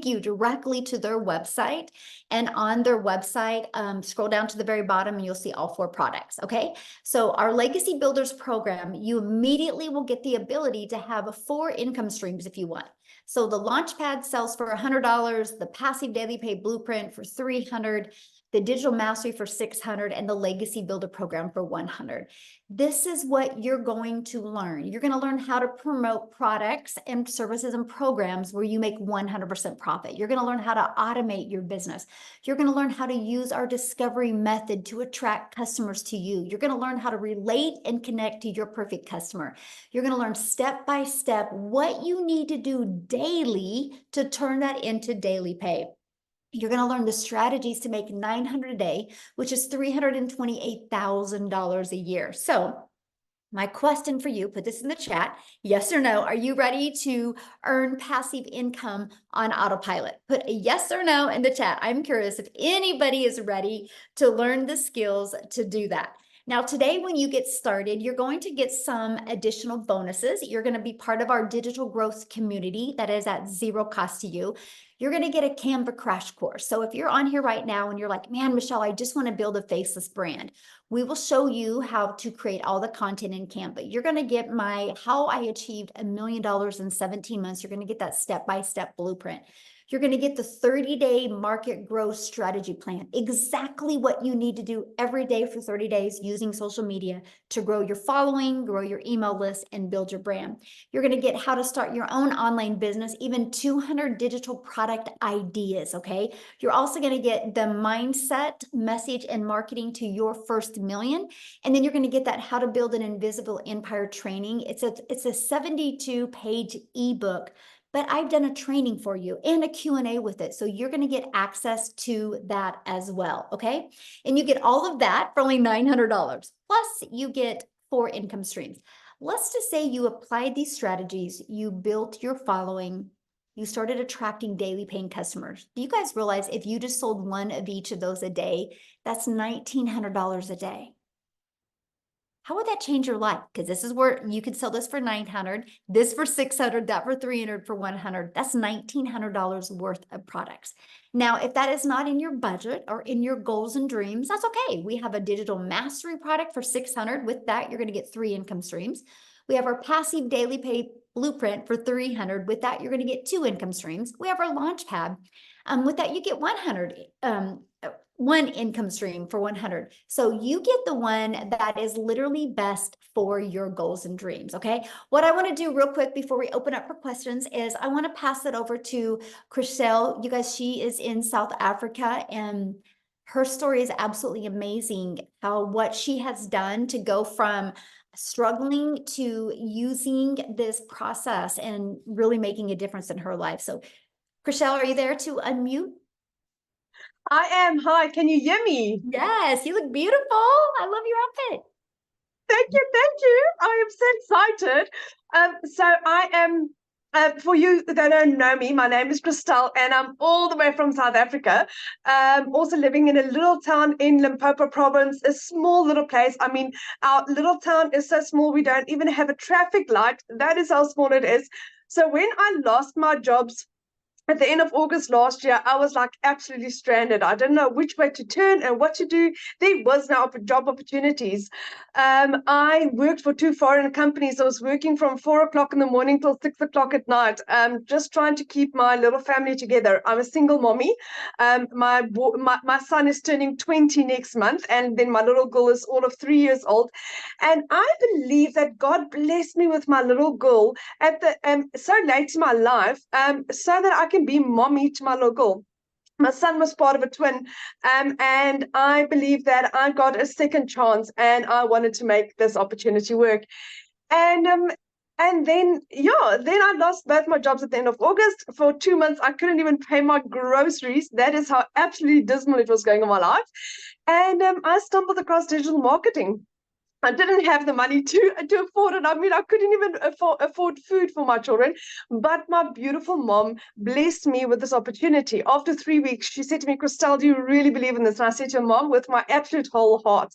you directly to their website. And on their website, scroll down to the very bottom and you'll see all 4 products. Okay. So our Legacy Builders program, you immediately will get the ability to have 4 income streams if you want. So the Launchpad sells for $100, the Passive Daily Pay Blueprint for $300, the Digital Mastery for $600, and the Legacy Builder Program for $100. This is what you're going to learn. You're going to learn how to promote products and services and programs where you make 100% profit. You're going to learn how to automate your business. You're going to learn how to use our discovery method to attract customers to you. You're going to learn how to relate and connect to your perfect customer. You're going to learn step by step what you need to do daily to turn that into daily pay. You're going to learn the strategies to make $900 a day, which is $328,000 a year. So my question for you, put this in the chat, yes or no, are you ready to earn passive income on autopilot? Put a yes or no in the chat. I'm curious if anybody is ready to learn the skills to do that. Now, today, when you get started, you're going to get some additional bonuses. You're going to be part of our digital growth community that is at zero cost to you. You're going to get a Canva crash course. So if you're on here right now and you're like, man, Michelle, I just want to build a faceless brand, we will show you how to create all the content in Canva. You're going to get my how I achieved $1 million in 17 months. You're going to get that step-by-step blueprint. You're going to get the 30-day market growth strategy plan, exactly what you need to do every day for 30 days using social media to grow your following, grow your email list, and build your brand. You're going to get how to start your own online business, even 200 digital product ideas, okay? You're also going to get the mindset, message, and marketing to your first million. And then you're going to get that how to build an invisible empire training. It's a 72-page ebook, but I've done a training for you and a Q&A with it. So you're going to get access to that as well, okay? And you get all of that for only $900. Plus, you get 4 income streams. Let's just say you applied these strategies, you built your following, you started attracting daily paying customers. Do you guys realize if you just sold one of each of those a day, that's $1,900 a day? How would that change your life? Because this is where you could sell this for $900, this for $600, that for $300, for $100. That's $1,900 worth of products. Now, if that is not in your budget or in your goals and dreams, that's okay. We have a digital mastery product for $600. With that, you're going to get 3 income streams. We have our passive daily pay blueprint for $300. With that, you're going to get 2 income streams. We have our launch pad. With that, you get 1 income stream for $100. So you get the one that is literally best for your goals and dreams, okay? What I want to do real quick before we open up for questions is I want to pass it over to Chriselle. You guys, she is in South Africa, and her story is absolutely amazing, how what she has done to go from struggling to using this process and really making a difference in her life. So Chriselle, are you there to unmute? I am. Hi, can you hear me? Yes, you look beautiful. I love your outfit. Thank you, thank you. I am so excited. So I am, for you that don't know me, my name is Christelle, and I'm all the way from South Africa. Also living in a little town in Limpopo province, a small little place. I mean, our little town is so small, we don't even have a traffic light. That is how small it is. So when I lost my jobs at the end of August last year, I was like absolutely stranded. I didn't know which way to turn and what to do. There was no job opportunities. I worked for 2 foreign companies. I was working from 4 o'clock in the morning till 6 o'clock at night, just trying to keep my little family together. I'm a single mommy. My son is turning 20 next month, and then my little girl is all of 3 years old. And I believe that God blessed me with my little girl at the so late in my life, so that I can be mommy to my little girl. My son was part of a twin, and I believe that I got a second chance, and I wanted to make this opportunity work. And then I lost both my jobs at the end of August. For 2 months, I couldn't even pay my groceries. That is how absolutely dismal it was going in my life. And I stumbled across digital marketing. I didn't have the money to afford it. I mean, I couldn't even afford food for my children. But my beautiful mom blessed me with this opportunity. After 3 weeks, she said to me, Christelle, do you really believe in this? And I said to her, Mom, with my absolute whole heart.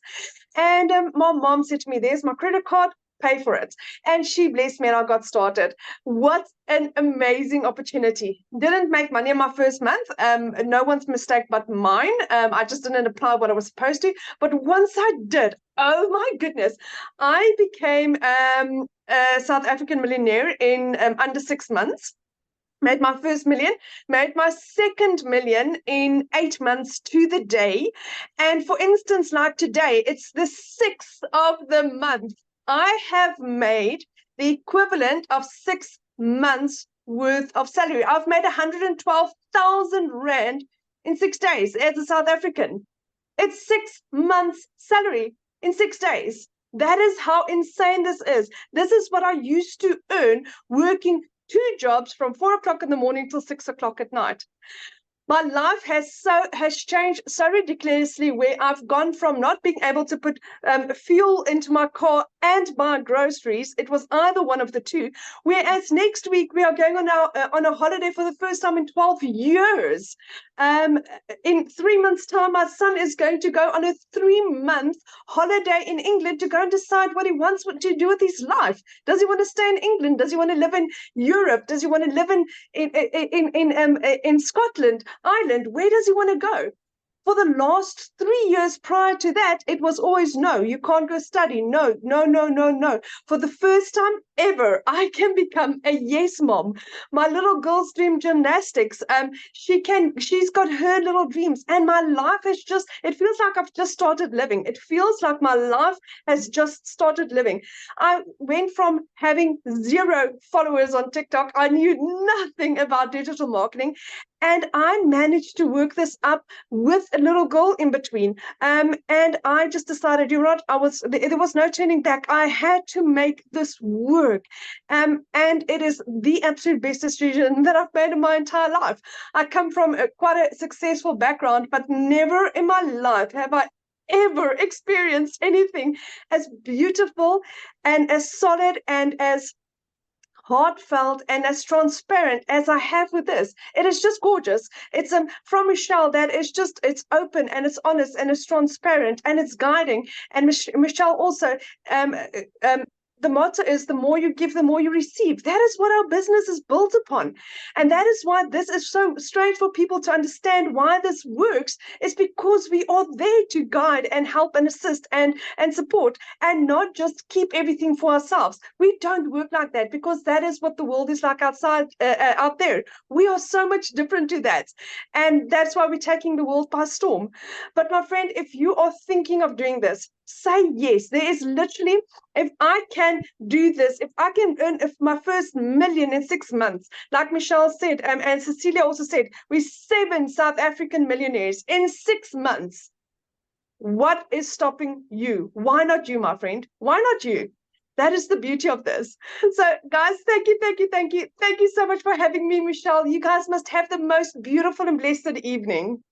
And my mom said to me, there's my credit card, pay for it. And she blessed me, and I got started. What an amazing opportunity. Didn't make money in my first month. No one's mistake but mine. I just didn't apply what I was supposed to. But once I did, oh my goodness, I became a South African millionaire in under 6 months. Made my first million, made my second million in 8 months to the day. And for instance, like today, it's the 6th of the month. I have made the equivalent of 6 months worth of salary. I've made 112,000 Rand in 6 days as a South African. It's 6 months salary in 6 days. That is how insane this is. This is what I used to earn working 2 jobs from 4 o'clock in the morning till 6 o'clock at night. My life has changed so ridiculously, where I've gone from not being able to put fuel into my car and buy groceries. It was either one of the two. Whereas next week we are going on a holiday for the first time in 12 years. In 3 months' time, my son is going to go on a 3-month holiday in England to go and decide what he wants to do with his life. Does he want to stay in England? Does he want to live in Europe? Does he want to live in Scotland, Ireland? Where does he want to go? For the last 3 years prior to that, it was always no, you can't go study. No, no, no, no, no. For the first time ever, I can become a yes mom. My little girl's dream gymnastics. She's got her little dreams, and my life has it feels like I've just started living. It feels like my life has just started living. I went from having 0 followers on TikTok. I knew nothing about digital marketing. And I managed to work this up with a little girl in between. And I just decided, you know what, there was no turning back. I had to make this work. And it is the absolute best decision that I've made in my entire life. I come from quite a successful background, but never in my life have I ever experienced anything as beautiful and as solid and as heartfelt and as transparent as I have with this. It is just gorgeous. It's from Michelle that is just, it's open and it's honest and it's transparent and it's guiding. And Michelle also, the motto is the more you give, the more you receive. That is what our business is built upon. And that is why this is so strange for people to understand why this works. It's because we are there to guide and help and assist and support, and not just keep everything for ourselves. We don't work like that, because that is what the world is like outside, out there. We are so much different to that. And that's why we're taking the world by storm. But my friend, if you are thinking of doing this, say yes. There is literally, if I can do this, if I can earn my first million in 6 months, like Michelle said, and Cecilia also said, we're 7 South African millionaires in 6 months. What is stopping you? Why not you, my friend? Why not you? That is the beauty of this. So guys, thank you, thank you, thank you. Thank you so much for having me, Michelle. You guys must have the most beautiful and blessed evening.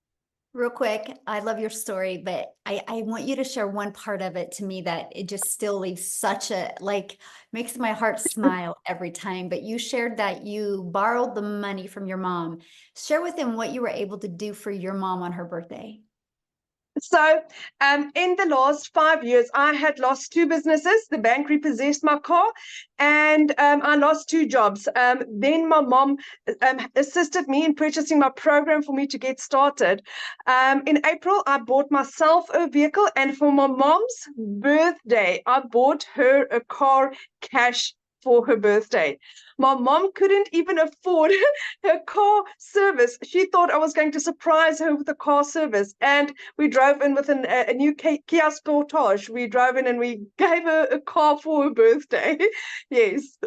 Real quick, I love your story, but I want you to share one part of it to me that it just still leaves such a, like, makes my heart smile every time. But you shared that you borrowed the money from your mom. Share with them what you were able to do for your mom on her birthday. So in the last 5 years, I had lost 2 businesses. The bank repossessed my car, and I lost 2 jobs. Then my mom assisted me in purchasing my program for me to get started. In April, I bought myself a vehicle, and for my mom's birthday, I bought her a car cash for her birthday. My mom couldn't even afford her car service. She thought I was going to surprise her with a car service. And we drove in with a new Kia Sportage. We drove in and we gave her a car for her birthday. Yes.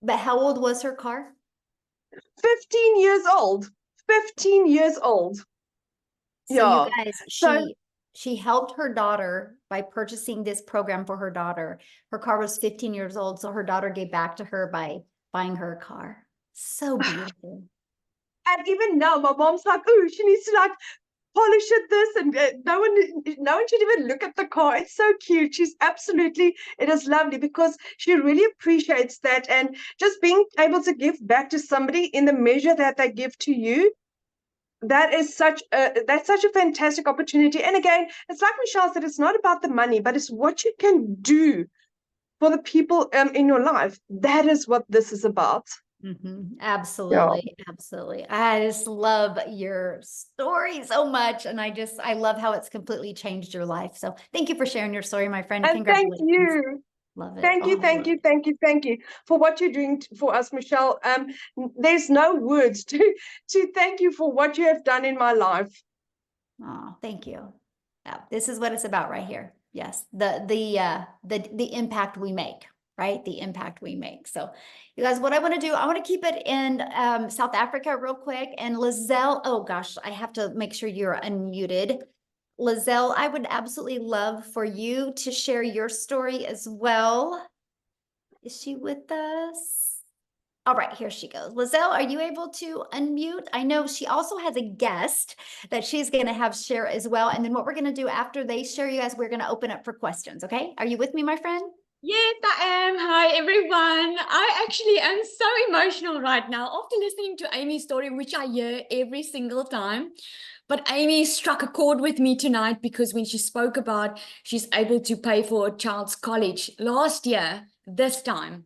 But how old was her car? 15 years old. 15 years old. So Yeah. you guys, So she helped her daughter by purchasing this program for her daughter. Her car was 15 years old, so her daughter gave back to her by buying her a car. So beautiful. and even now, my mom's like, oh, she needs to like polish it this, and no one should even look at the car. It's so cute. It is lovely, because she really appreciates that, and just being able to give back to somebody in the measure that they give to you. That's such a fantastic opportunity. And again, it's like Michelle said, it's not about the money, but it's what you can do for the people in your life. That is what this is about. Absolutely. Absolutely. I just love your story so much. And I love how it's completely changed your life. So thank you for sharing your story, my friend. And thank Congratulations. you. Love it. Thank you, thank you, thank you, thank you for what you're doing for us, Michelle. There's no words to thank you for what you have done in my life. Oh, thank you. Yeah, this is what it's about right here. Yes, the impact we make, right? The impact we make. So, you guys, what I want to do, I want to keep it in South Africa real quick. And Lizelle, oh gosh, I have to make sure you're unmuted. Lizelle, I would absolutely love for you to share your story as well. Is she with us? All right, here she goes. Lizelle, are you able to unmute? I know she also has a guest that she's going to have share as well. And then what we're going to do after they share, you guys, we're going to open up for questions. Okay. Are you with me, my friend? Yes, I am. Hi, everyone. I actually am so emotional right now after listening to Amy's story, which I hear every single time. But Amy struck a chord with me tonight because when she spoke about she's able to pay for a child's college last year, this time,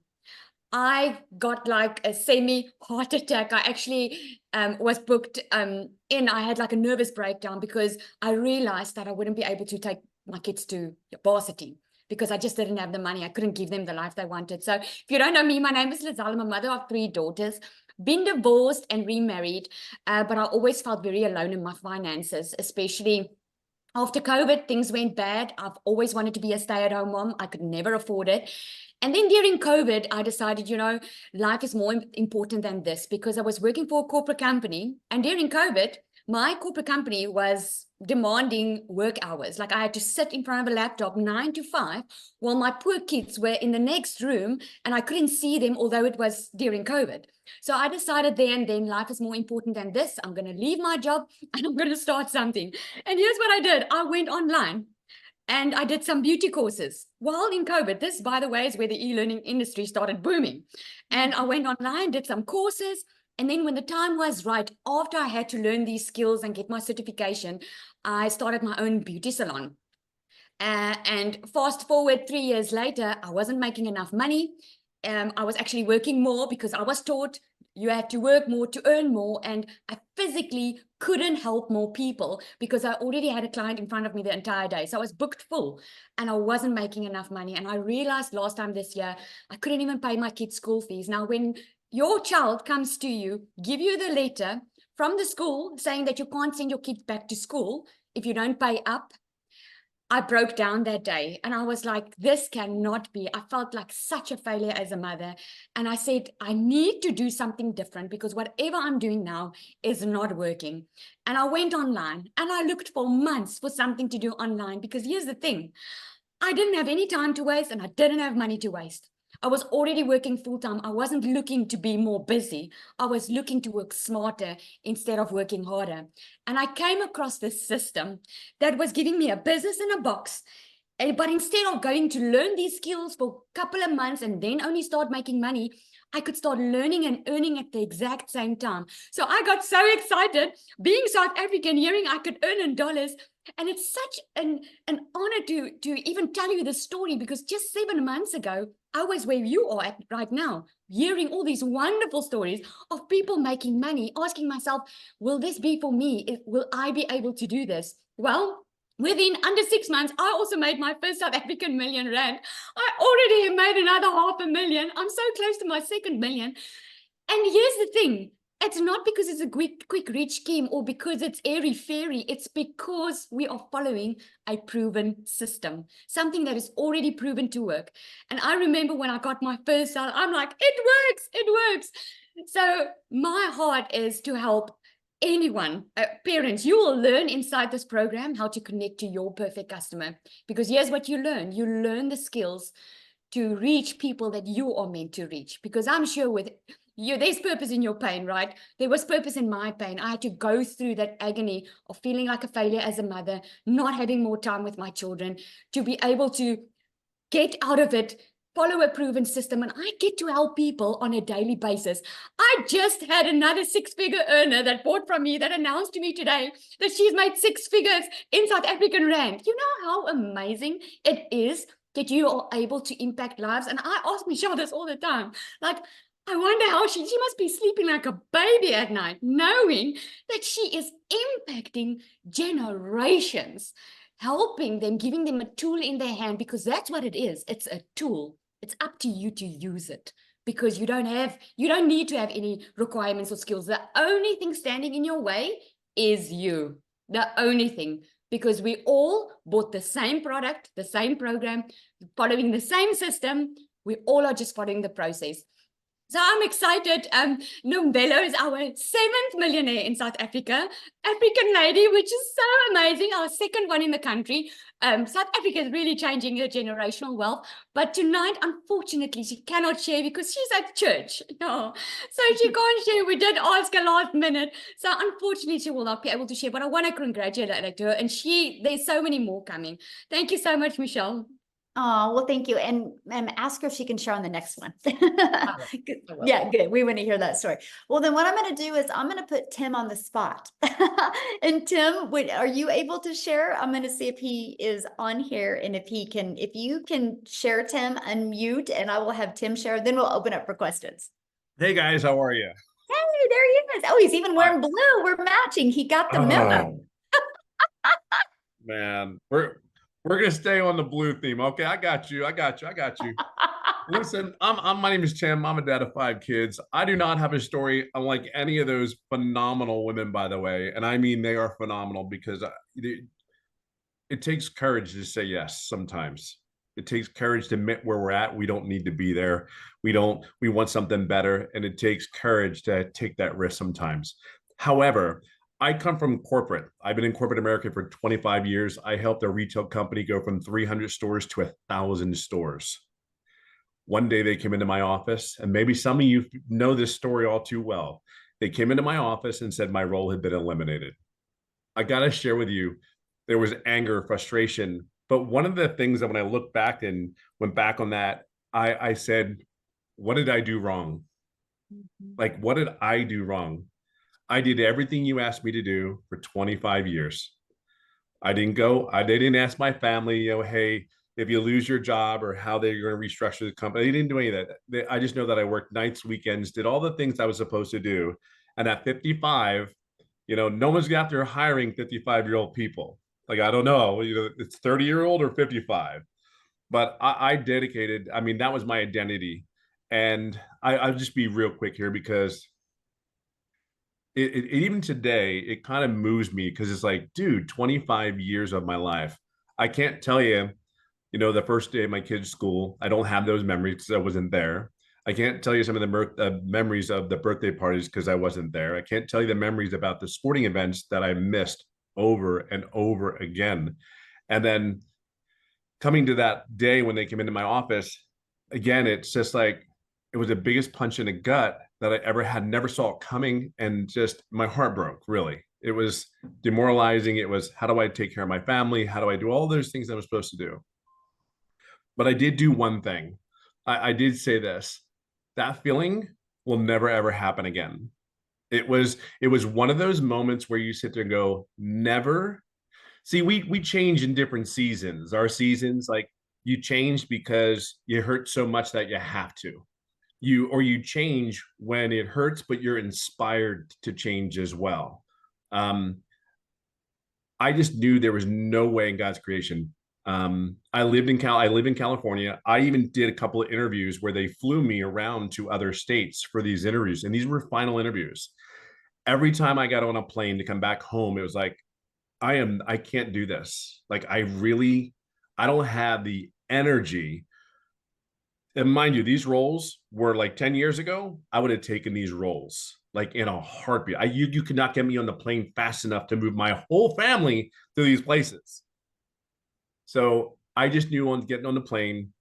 I got like a semi heart attack. I actually was booked in. I had like a nervous breakdown because I realized that I wouldn't be able to take my kids to varsity because I just didn't have the money. I couldn't give them the life they wanted. So if you don't know me, my name is Lizelle. I'm a mother of 3 daughters, been divorced and remarried, but I always felt very alone in my finances, especially after COVID, things went bad. I've always wanted to be a stay-at-home mom. I could never afford it. And then during COVID, I decided, life is more important than this because I was working for a corporate company. And during COVID, my corporate company was demanding work hours. Like I had to sit in front of a laptop 9 to 5 while my poor kids were in the next room and I couldn't see them, although it was during COVID. So I decided then life is more important than this. I'm going to leave my job and I'm going to start something. And here's what I did. I went online. And I did some beauty courses while in COVID. This, by the way, is where the e-learning industry started booming. And I went online, did some courses. And then when the time was right, after I had to learn these skills and get my certification, I started my own beauty salon. And fast forward 3 years later, I wasn't making enough money. I was actually working more because I was taught you had to work more to earn more. And I physically couldn't help more people because I already had a client in front of me the entire day. So I was booked full and I wasn't making enough money. And I realized last time this year, I couldn't even pay my kids' school fees. Now, when your child comes to you, give you the letter from the school saying that you can't send your kids back to school if you don't pay up, I broke down that day and I was like, this cannot be. I felt like such a failure as a mother. And I said, I need to do something different because whatever I'm doing now is not working. And I went online and I looked for months for something to do online because here's the thing. I didn't have any time to waste and I didn't have money to waste. I was already working full time. I wasn't looking to be more busy. I was looking to work smarter instead of working harder. And I came across this system that was giving me a business in a box. But instead of going to learn these skills for a couple of months and then only start making money, I could start learning and earning at the exact same time. So I got so excited being South African, hearing I could earn in dollars. And it's such an honor to even tell you this story because just 7 months ago, I was where you are at right now, hearing all these wonderful stories of people making money, asking myself, will this be for me? Will I be able to do this? Well, within under 6 months, I also made my first South African million rand. I already have made another 500,000. I'm so close to my 2nd million. And here's the thing. It's not because it's a quick rich scheme or because it's airy-fairy. It's because we are following a proven system, something that is already proven to work. And I remember when I got my first sale, I'm like, it works. So my heart is to help anyone, parents. You will learn inside this program how to connect to your perfect customer. Because here's what you learn. You learn the skills to reach people that you are meant to reach. Because I'm sure with you, there's purpose in your pain, right? There was purpose in my pain. I had to go through that agony of feeling like a failure as a mother, not having more time with my children, to be able to get out of it, follow a proven system, and I get to help people on a daily basis. I just had another 6-figure earner that bought from me that announced to me today that she's made 6 figures in South African rand. You know how amazing it is that you are able to impact lives? And I ask Michelle this all the time, like, I wonder how she must be sleeping like a baby at night, knowing that she is impacting generations, helping them, giving them a tool in their hand, because that's what it is. It's a tool. It's up to you to use it because you don't need to have any requirements or skills. The only thing standing in your way is you. The only thing, because we all bought the same product, the same program, following the same system. We all are just following the process. So I'm excited. Nombelo is our 7th millionaire in South Africa, African lady, which is so amazing. Our 2nd one in the country. South Africa is really changing her generational wealth. But tonight, unfortunately, she cannot share because she's at church. No, so she can't share. We did ask her last minute. So unfortunately, she will not be able to share. But I want to congratulate her. And there's so many more coming. Thank you so much, Michelle. Oh, well, thank you. And ask her if she can share on the next one. Good. I will. Yeah, good. We want to hear that story. Well, then what I'm going to do is I'm going to put Tim on the spot. And Tim, are you able to share? I'm going to see if he is on here and if you can share, Tim, unmute, and I will have Tim share. Then we'll open up for questions. Hey guys, how are you? Hey, there he is. Oh, he's even wearing blue. We're matching. He got the memo. Man, we're gonna stay on the blue theme. Okay, I got you. Listen, my name is Tim. I'm a dad of 5 kids. I do not have a story unlike any of those phenomenal women, by the way. And I mean, they are phenomenal because it takes courage to say yes sometimes. It takes courage to admit where we're at. We don't need to be there. We want something better. And it takes courage to take that risk sometimes. However, I come from corporate. I've been in corporate America for 25 years. I helped a retail company go from 300 stores to 1,000 stores. One day they came into my office, and maybe some of you know this story all too well. They came into my office and said my role had been eliminated. I got to share with you, there was anger, frustration. But one of the things that when I look back and went back on that, I said, what did I do wrong? Like, what did I do wrong? I did everything you asked me to do for 25 years. They didn't ask my family, hey, if you lose your job or how they're going to restructure the company. They didn't do any of that. I just know that I worked nights, weekends, did all the things I was supposed to do. And at 55, no one's after hiring 55-year-old people. Like, I don't know, it's 30-year-old or 55. But I dedicated, that was my identity. And I'll just be real quick here because it even today, it kind of moves me because it's like, dude, 25 years of my life. I can't tell you, the first day of my kid's school, I don't have those memories because I wasn't there. I can't tell you some of the memories of the birthday parties because I wasn't there. I can't tell you the memories about the sporting events that I missed over and over again. And then coming to that day when they came into my office, again, it's just like, it was the biggest punch in the gut that I ever had, never saw it coming. And just my heart broke, really. It was demoralizing. It was, how do I take care of my family? How do I do all those things I was supposed to do? But I did do one thing. I did say this, that feeling will never, ever happen again. It was one of those moments where you sit there and go, never. See, we change in different seasons. Our seasons, like, you change because you hurt so much that you have to. You change when it hurts, but you're inspired to change as well. I just knew there was no way in God's creation. I live in California. I even did a couple of interviews where they flew me around to other states for these interviews. And these were final interviews. Every time I got on a plane to come back home, it was like, I can't do this. Like, I don't have the energy. And mind you, these roles were like 10 years ago, I would have taken these roles like in a heartbeat. You could not get me on the plane fast enough to move my whole family to these places. So I just knew on getting on the plane,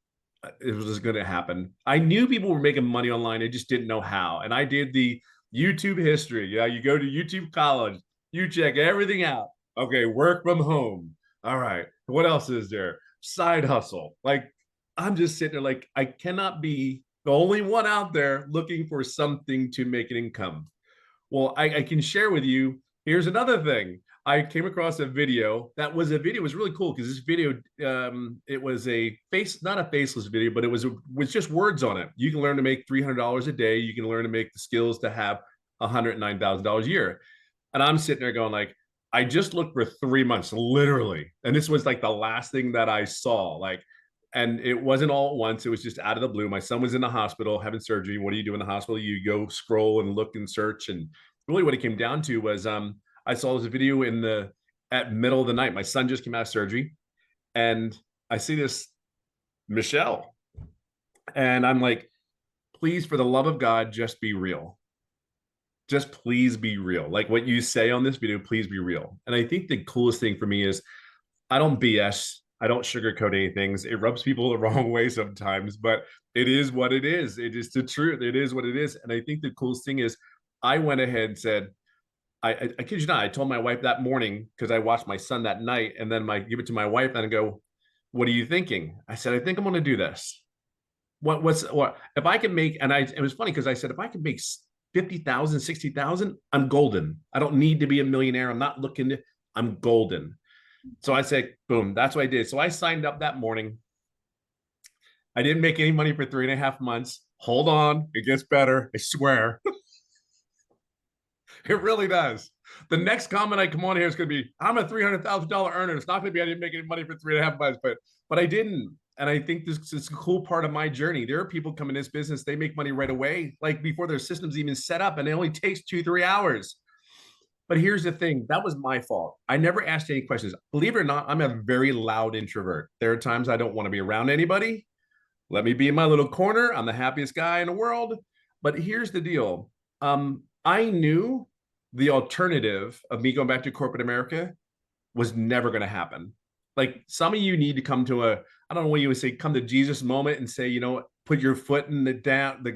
it was going to happen. I knew people were making money online. I just didn't know how. And I did the YouTube history. Yeah, you go to YouTube College, you check everything out. Okay, work from home. All right, what else is there? Side hustle. Like, I'm just sitting there like, I cannot be the only one out there looking for something to make an income. Well, I can share with you, here's another thing. I came across a video. It was really cool because this video, it was not a faceless video, but it was just words on it. You can learn to make $300 a day. You can learn to make the skills to have $109,000 a year. And I'm sitting there going like, I just looked for 3 months, literally. And this was like the last thing that I saw. And it wasn't all at once. It was just out of the blue. My son was in the hospital having surgery. What do you do in the hospital? You go scroll and look and search. And really what it came down to was, I saw this video at middle of the night. My son just came out of surgery, and I see this Michelle, and I'm like, please, for the love of God, just be real. Just please be real. Like what you say on this video, please be real. And I think the coolest thing for me is I don't BS. I don't sugarcoat anything. It rubs people the wrong way sometimes, but it is what it is. It is the truth. It is what it is. And I think the coolest thing is I went ahead and said, I kid you not, I told my wife that morning because I watched my son that night, and then I give it to my wife and I go, what are you thinking? I said, I think I'm going to do this. What if I can make, and it was funny because I said, if I can make 50,000, 60,000, I'm golden. I don't need to be a millionaire. I'm not looking to, I'm golden. So I said, boom, that's what I did. So I signed up that morning. I didn't make any money for 3.5 months. Hold on, it gets better. I swear. It really does. The next comment I come on here is going to be, I'm a $300,000 earner. It's not going to be, I didn't make any money for 3.5 months, but I didn't. And I think this is a cool part of my journey. There are people come in this business, they make money right away, like before their system's even set up, and it only takes 2-3 hours. But here's the thing, that was my fault. I never asked any questions. Believe it or not, I'm a very loud introvert. There are times I don't want to be around anybody. Let me be in my little corner. I'm the happiest guy in the world. But here's the deal. I knew the alternative of me going back to corporate America was never going to happen. Like some of you need to come to I don't know what you would say, come to Jesus moment and say, you know, put your foot in the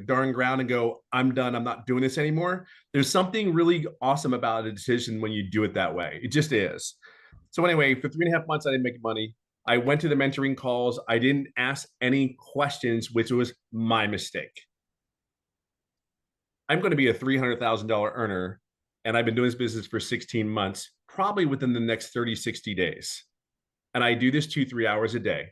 darn ground and go, I'm done. I'm not doing this anymore. There's something really awesome about a decision when you do it that way. It just is. So anyway, for 3.5 months, I didn't make money. I went to the mentoring calls. I didn't ask any questions, which was my mistake. I'm going to be a $300,000 earner, and I've been doing this business for 16 months, probably within the next 30, 60 days. And I do this 2-3 hours a day.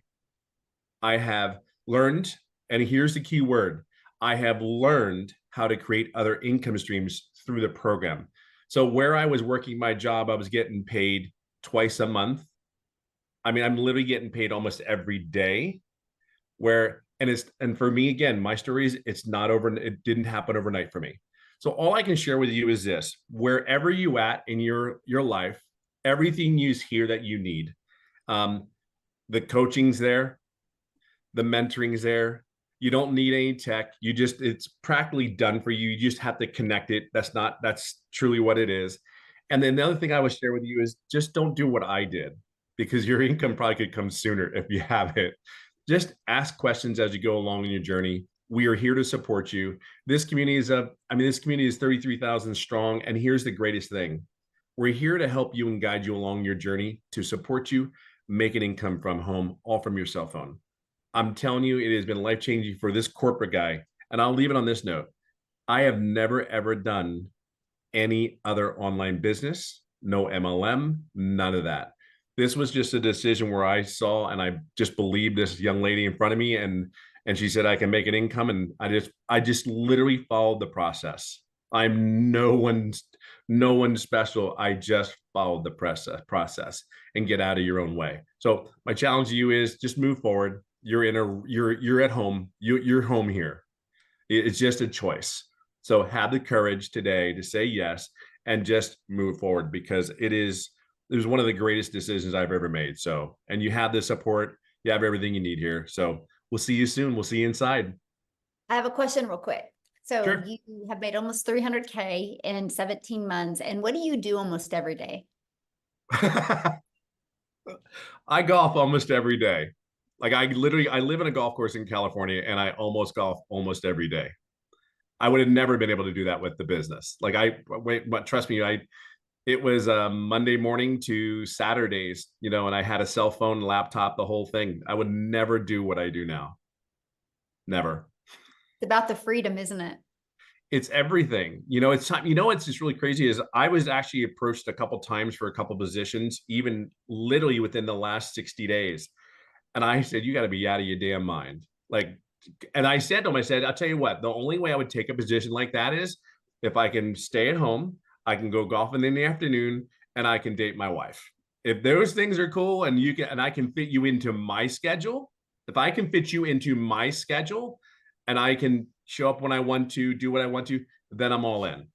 I have learned, and here's the key word, I have learned how to create other income streams through the program. So where I was working my job, I was getting paid twice a month. I mean, I'm literally getting paid almost every day. And for me, again, my story is it's not over. It didn't happen overnight for me. So all I can share with you is this: wherever you at in your life, everything you hear that you need, the coaching's there, the mentoring's there. You don't need any tech. It's practically done for you. You just have to connect it. That's truly what it is. And then the other thing I would share with you is just don't do what I did, because your income probably could come sooner if you have it. Just ask questions as you go along in your journey. We are here to support you. This community is 33,000 strong. And here's the greatest thing. We're here to help you and guide you along your journey, to support you, make an income from home, all from your cell phone. I'm telling you, it has been life-changing for this corporate guy. And I'll leave it on this note. I have never, ever done any other online business, no MLM, none of that. This was just a decision where I saw, and I just believed this young lady in front of me, and she said I can make an income, and I just literally followed the process. I'm no one special. I just followed the process and get out of your own way. So my challenge to you is just move forward. You're at home. You're home here. It's just a choice. So have the courage today to say yes and just move forward, because it was one of the greatest decisions I've ever made. So, and you have the support, you have everything you need here. So we'll see you soon. We'll see you inside. I have a question real quick. So Sure. You have made almost 300K in 17 months. And what do you do almost every day? I golf almost every day. Like I live in a golf course in California, and I almost golf almost every day. I would have never been able to do that with the business. But trust me, it was Monday morning to Saturdays, and I had a cell phone, laptop, the whole thing. I would never do what I do now. Never. It's about the freedom, isn't it? It's everything. It's time. What's just really crazy is I was actually approached a couple times for a couple positions, even literally within the last 60 days. And I said, you got to be out of your damn mind. And I said to him, I'll tell you what, the only way I would take a position like that is if I can stay at home, I can go golfing in the afternoon, and I can date my wife. If those things are cool and I can fit you into my schedule, if I can fit you into my schedule and I can show up when I want to, do what I want to, then I'm all in.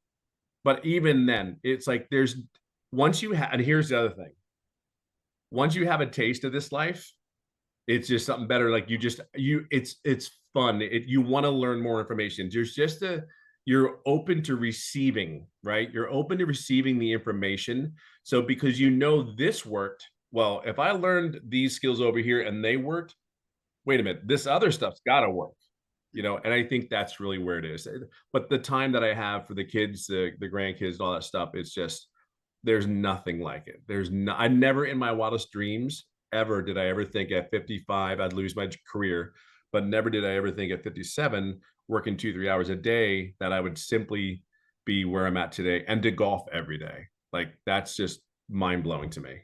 But even then, it's like and here's the other thing. Once you have a taste of this life, it's just something better. Like it's fun. You want to learn more information. There's just you're open to receiving, right? You're open to receiving the information. So because you know this worked, well, if I learned these skills over here and they worked, wait a minute, this other stuff's got to work, and I think that's really where it is. But the time that I have for the kids, the grandkids, all that stuff, it's just, there's nothing like it. I never in my wildest dreams ever did I ever think at 55 I'd lose my career, but never did I ever think at 57 working 2-3 hours a day that I would simply be where I'm at today and to golf every day. Like, that's just mind blowing to me.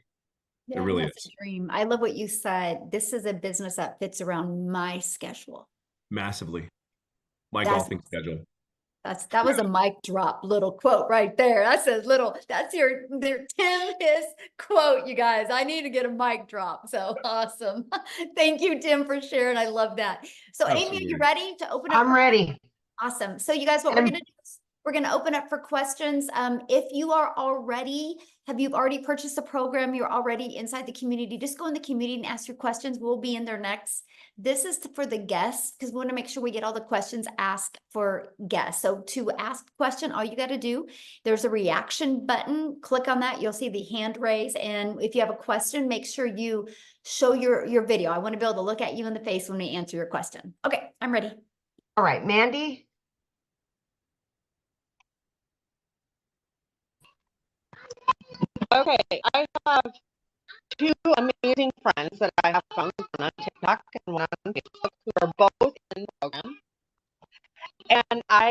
Yeah, It really that's is. a dream. I love what you said. This is a business that fits around my schedule. Massively. My That's golfing schedule. that was a mic drop little quote right there. That's your Tim his quote, you guys. I need to get a mic drop. So awesome. Thank you, Tim, for sharing. I love that. So Amy, are you Absolutely. ready to open up? I'm ready. Awesome. So you guys, what we're gonna do is we're gonna open up for questions. If you are already, you've already purchased the program, you're already inside the community, just go in the community and ask your questions. We'll be in there next. This is for the guests because we want to make sure we get all the questions asked for guests. So to ask a question, all you got to do, there's a reaction button. Click on that. You'll see the hand raise. And if you have a question, make sure you show your video. I want to be able to look at you in the face when we answer your question. Okay, I'm ready. All right, Mandy. Okay, I have two amazing friends that I have found, one on TikTok and one on Facebook, who are both in the program. And I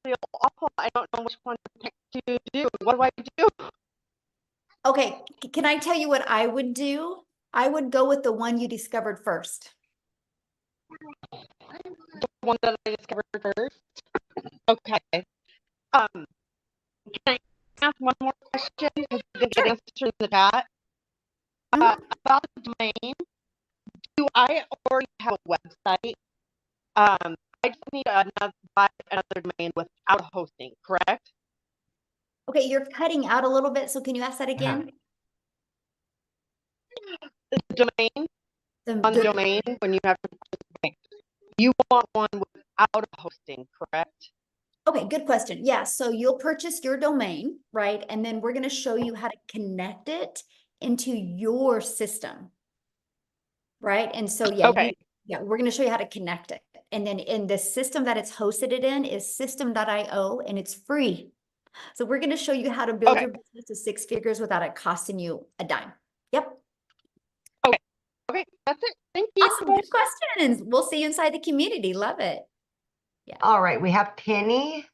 feel awful. I don't know which one to pick to do. What do I do? Okay, can I tell you what I would do? I would go with the one you discovered first. The one that I discovered first. Okay. Can I ask one more question? Because I didn't get an answer in the chat. About the domain, do I already have a website? I just need buy another domain without hosting, correct? Okay, you're cutting out a little bit, so can you ask that again? The domain, The domain, when you have you want one without hosting, correct? Okay, good question. Yeah, so you'll purchase your domain, right? And then we're going to show you how to connect it into your system, right? And so, yeah, Okay. we're going to show you how to connect it. And then in the system that it's hosted it in is system.io, and it's free. So we're going to show you how to build your business to 6 figures without it costing you a dime. Yep. Okay, that's it. Thank you. Awesome. Good questions. We'll see you inside the community. Love it. Yeah. All right, we have Penny.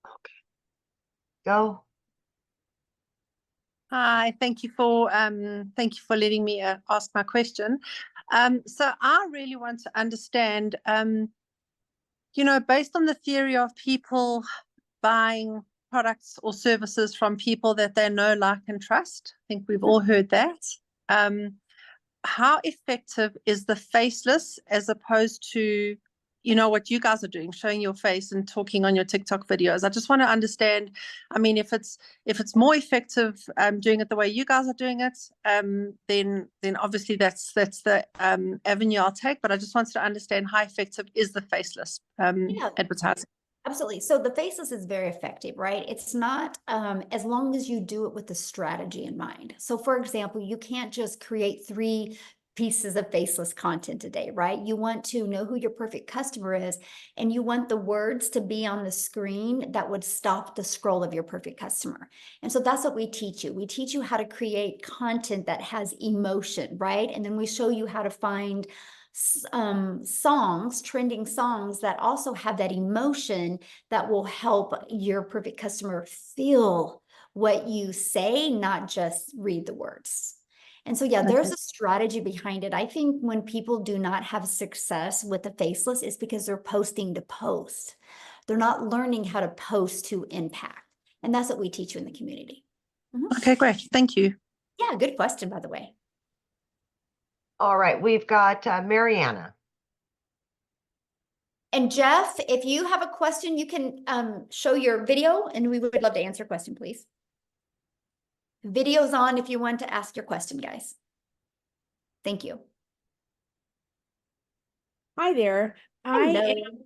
Okay. Go. Hi, thank you for letting me ask my question. So I really want to understand, based on the theory of people buying products or services from people that they know, like, and trust. I think we've all heard that. How effective is the faceless as opposed to, what you guys are doing, showing your face and talking on your TikTok videos? I just want to understand, I mean, if it's more effective doing it the way you guys are doing it, then obviously that's the avenue I'll take. But I just wanted to understand how effective is the faceless advertising. Absolutely. So the faceless is very effective, right? It's not as long as you do it with the strategy in mind. So for example, you can't just create 3 pieces of faceless content a day, right? You want to know who your perfect customer is, and you want the words to be on the screen that would stop the scroll of your perfect customer. And so that's what we teach you. We teach you how to create content that has emotion, right? And then we show you how to find songs, trending songs that also have that emotion that will help your perfect customer feel what you say, not just read the words. And so, yeah, there's a strategy behind it. I think when people do not have success with the faceless, it's because they're posting to post. They're not learning how to post to impact. And that's what we teach you in the community. Okay, great. Thank you. Yeah, good question, by the way. All right, we've got Mariana. And Jeff, if you have a question, you can show your video, and we would love to answer a question, please. Video's on if you want to ask your question, guys. Thank you. Hi there. I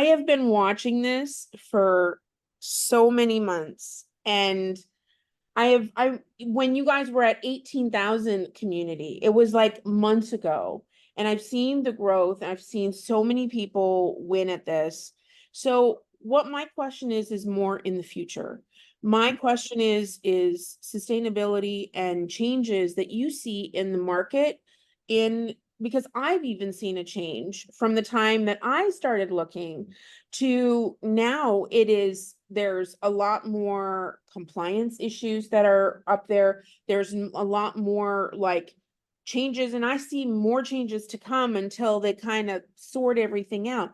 have been watching this for so many months, and when you guys were at 18,000 community, it was like months ago, and I've seen the growth. I've seen so many people win at this. So what my question is more in the future. My question is sustainability and changes that you see in the market because I've even seen a change from the time that I started looking to now. There's a lot more compliance issues that are up there. There's a lot more like changes, and I see more changes to come until they kind of sort everything out.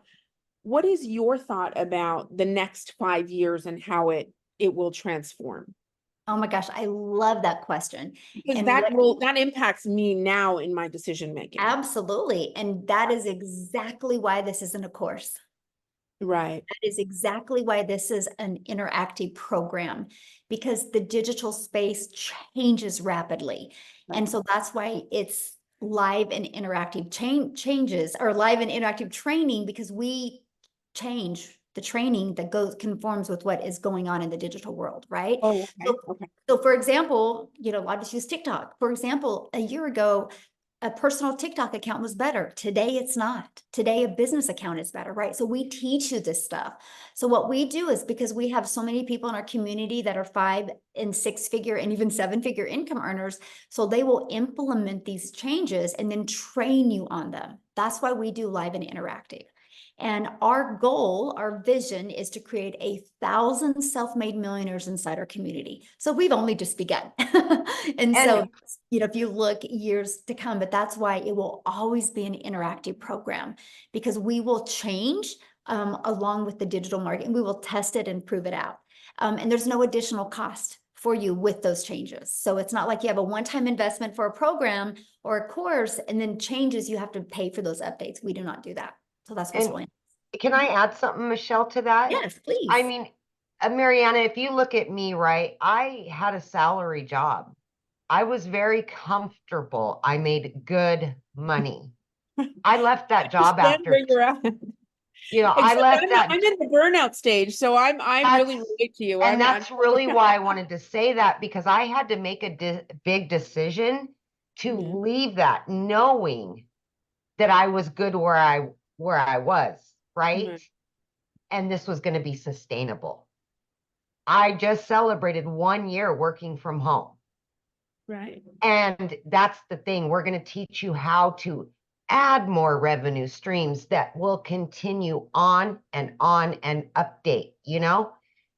What is your thought about the next 5 years and how it will transform? Oh my gosh, I love that question. Because And that impacts me now in my decision making. absolutely. And that is exactly why this isn't a course. Right. That is exactly why this is an interactive program, because the digital space changes rapidly. Right. And so that's why it's live and interactive changes, or live and interactive training, because we change the training that conforms with what is going on in the digital world, right? Oh, okay. Okay. So for example, a lot of us use TikTok. For example, a year ago, a personal TikTok account was better. Today, it's not. Today, a business account is better, right? So we teach you this stuff. So what we do is, because we have so many people in our community that are 5 and 6 figure and even 7 figure income earners, so they will implement these changes and then train you on them. That's why we do live and interactive. And our goal, our vision, is to create 1,000 self-made millionaires inside our community. So we've only just begun. and so, if you look years to come, but that's why it will always be an interactive program, because we will change along with the digital market, and we will test it and prove it out. And there's no additional cost for you with those changes. So it's not like you have a one-time investment for a program or a course and then changes, you have to pay for those updates. We do not do that. So that's what's really. Can I add something, Michelle, to that? Yes, please. I mean, Mariana, if you look at me, right, I had a salary job. I was very comfortable. I made good money. I left that job after. Where you're at. I left that. I'm in the burnout stage, so I'm really relate to you. And that's really why I wanted to say that, because I had to make a big decision to leave that, knowing that I was good where I was, right? And this was going to be sustainable. I just celebrated 1 year working from home. Right. And that's the thing. We're going to teach you how to add more revenue streams that will continue on and update,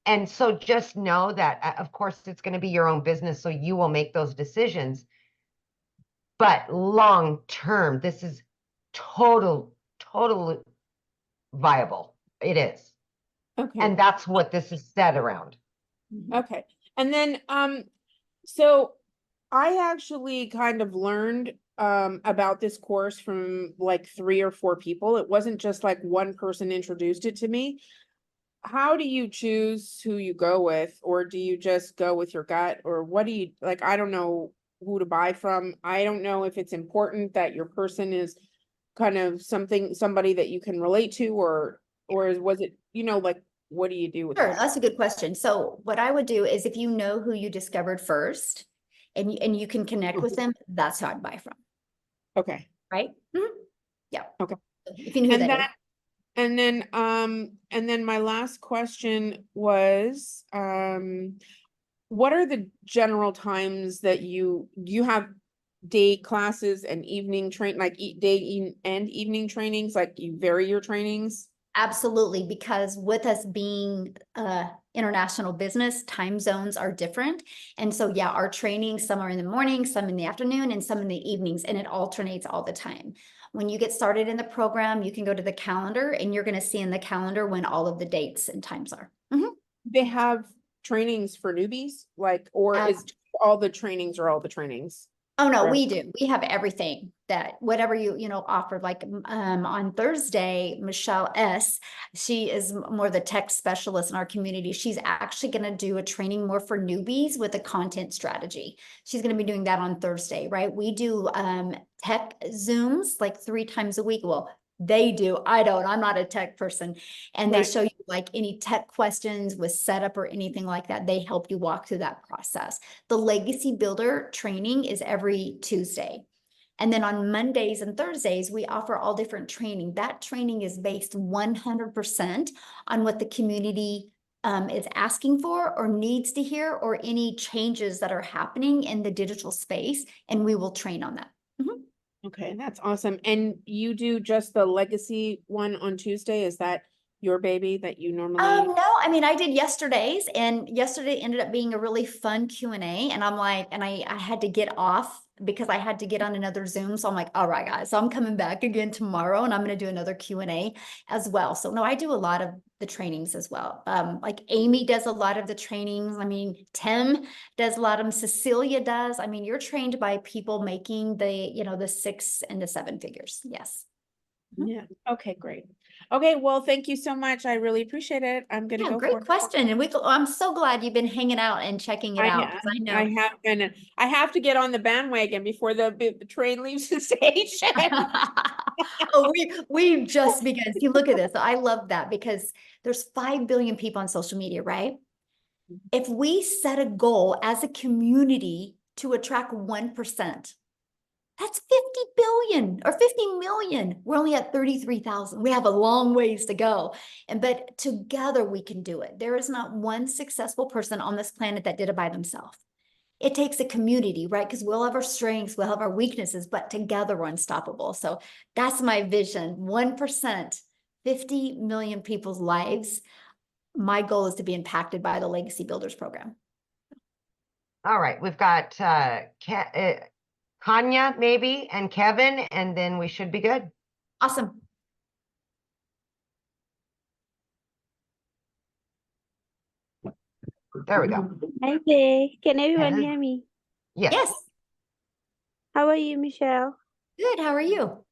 And so just know that, of course, it's going to be your own business, so you will make those decisions. But long term, this is totally viable. It is. Okay. And that's what this is set around. Okay. And then, so I actually kind of learned about this course from like 3 or 4 people. It wasn't just like one person introduced it to me. How do you choose who you go with, or do you just go with your gut, or what do you like? I don't know who to buy from. I don't know if it's important that your person is kind of somebody that you can relate to, or was it, like, what do you do with Sure, that? that's a good question. So what I would do is, if you know who you discovered first and you can connect with them, that's who I'd buy from. Okay. Right? Yeah. Okay. If you knew who that is. And then my last question was, what are the general times that you have day classes and evening day and evening trainings, like you vary your trainings? Absolutely, because with us being international business, time zones are different. And so, yeah, our training, some are in the morning, some in the afternoon, and some in the evenings, and it alternates all the time. When you get started in the program, you can go to the calendar, and you're going to see in the calendar when all of the dates and times are. They have trainings for newbies, or is all the trainings? Oh, no, Or- we do. We have everything that whatever you offered, like on Thursday, Michelle S., she is more the tech specialist in our community. She's actually going to do a training more for newbies with a content strategy. She's going to be doing that on Thursday, right? We do tech Zooms like 3 times a week. Well, they do. I don't. I'm not a tech person. And they Right. show you like any tech questions with setup or anything like that. They help you walk through that process. The Legacy Builder training is every Tuesday. And then on Mondays and Thursdays, we offer all different training. That training is based 100% on what the community is asking for or needs to hear, or any changes that are happening in the digital space, and we will train on that. Okay, that's awesome. And you do just the legacy one on Tuesday? Is that your baby that you normally? No, I mean, I did yesterday's, and yesterday ended up being a really fun Q&A. And I'm like, and I had to get off because I had to get on another Zoom. So I'm like, all right, guys, so I'm coming back again tomorrow, and I'm going to do another Q&A as well. So no, I do a lot of the trainings as well. Like Amy does a lot of the trainings. I mean, Tim does a lot of them. Cecilia does. I mean, you're trained by people making the 6 and the 7 figures. Yes. Yeah. Okay, great. Okay, well, thank you so much. I really appreciate it. I'm gonna Yeah, go great for it. question. And I'm so glad you've been hanging out and checking it out. 'Cause I know. I have been. I have to get on the bandwagon before the train leaves the station. Oh, we just begun. See, look at this. I love that because there's 5 billion people on social media, right? If we set a goal as a community to attract 1%, that's 50 billion or 50 million. We're only at 33,000. We have a long ways to go. But together we can do it. There is not one successful person on this planet that did it by themselves. It takes a community, right? Because we'll have our strengths, we'll have our weaknesses, but together we're unstoppable. So that's my vision. 1%, 50 million people's lives. My goal is to be impacted by the Legacy Builders program. All right, we've got Kanya maybe and Kevin, and then we should be good. Awesome. There we go. Hi there. Can everyone Hello. hear me? Yes. Yes. How are you, Michelle? Good. How are you?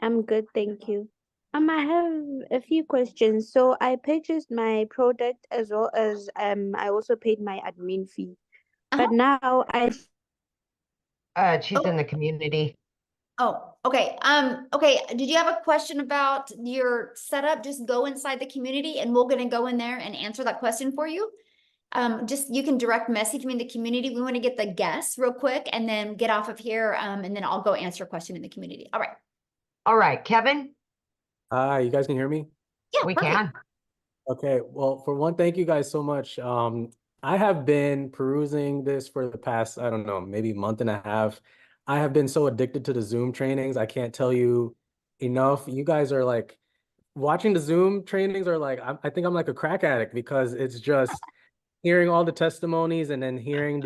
I'm good, thank you. I have a few questions. So I purchased my product as well as I also paid my admin fee. But now She's in the community. Oh, okay. Okay. Did you have a question about your setup? Just go inside the community and we're gonna go in there and answer that question for you. Just you can direct message me in the community. We want to get the guests real quick and then get off of here. And then I'll go answer a question in the community. All right. All right, Kevin. Hi, you guys can hear me? Yeah, We perfect. can. Okay, well, for one, thank you guys so much. I have been perusing this for the past, I don't know, maybe month and a half. I have been so addicted to the Zoom trainings. I can't tell you enough. You guys are like, watching the Zoom trainings are like, I think I'm like a crack addict because it's just hearing all the testimonies and then hearing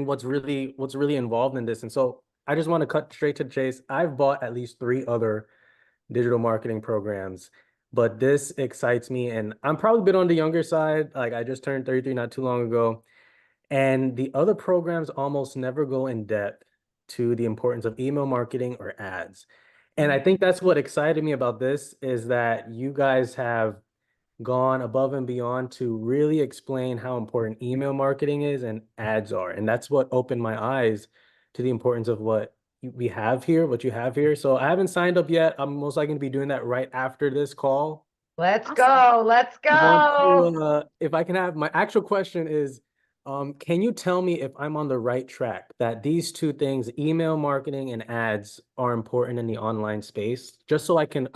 what's really involved in this. And so I just want to cut straight to the chase. I've bought at least 3 other digital marketing programs, but this excites me. And I'm probably a bit on the younger side. Like I just turned 33 not too long ago. And the other programs almost never go in depth to the importance of email marketing or ads. And I think that's what excited me about this is that you guys have gone above and beyond to really explain how important email marketing is and ads are. And that's what opened my eyes to the importance of what you have here. So I haven't signed up yet. I'm most likely going to be doing that right after this call. Let's go. Let's go. If I can have my actual question is, can you tell me if I'm on the right track that these 2 things, email marketing and ads, are important in the online space? Just so I can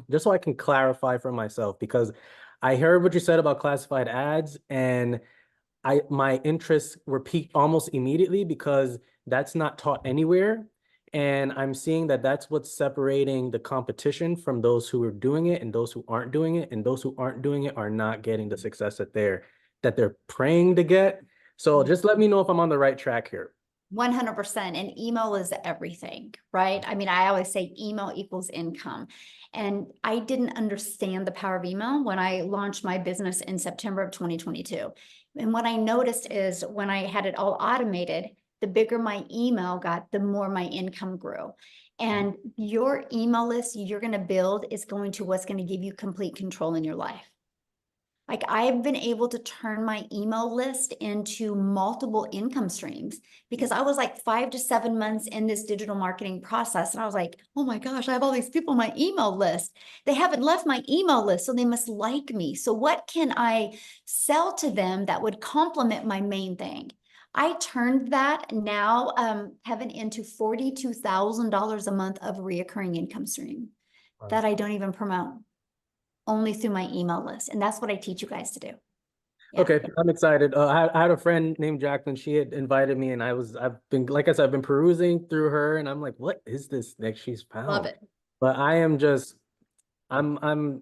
clarify for myself, because I heard what you said about classified ads and my interests were piqued almost immediately because that's not taught anywhere. And I'm seeing that that's what's separating the competition from those who are doing it and those who aren't doing it. And those who aren't doing it are not getting the success that they're praying to get. So just let me know if I'm on the right track here. 100%. And email is everything, right? I mean, I always say email equals income. And I didn't understand the power of email when I launched my business in September of 2022. And what I noticed is when I had it all automated, the bigger my email got, the more my income grew. And your email list you're going to build is going to what's going to give you complete control in your life. Like I've been able to turn my email list into multiple income streams because I was like 5 to 7 months in this digital marketing process. And I was like, oh my gosh, I have all these people on my email list. They haven't left my email list, so they must like me. So what can I sell to them that would complement my main thing? I turned that now, Kevin, into $42,000 a month of reoccurring income stream that I don't even promote. Only through my email list. And that's what I teach you guys to do. Yeah. Okay, I'm excited. I had a friend named Jacqueline. She had invited me, and I've been, like I said, I've been perusing through her, and I'm like, what is this that she's found? Love it. But I am just, I'm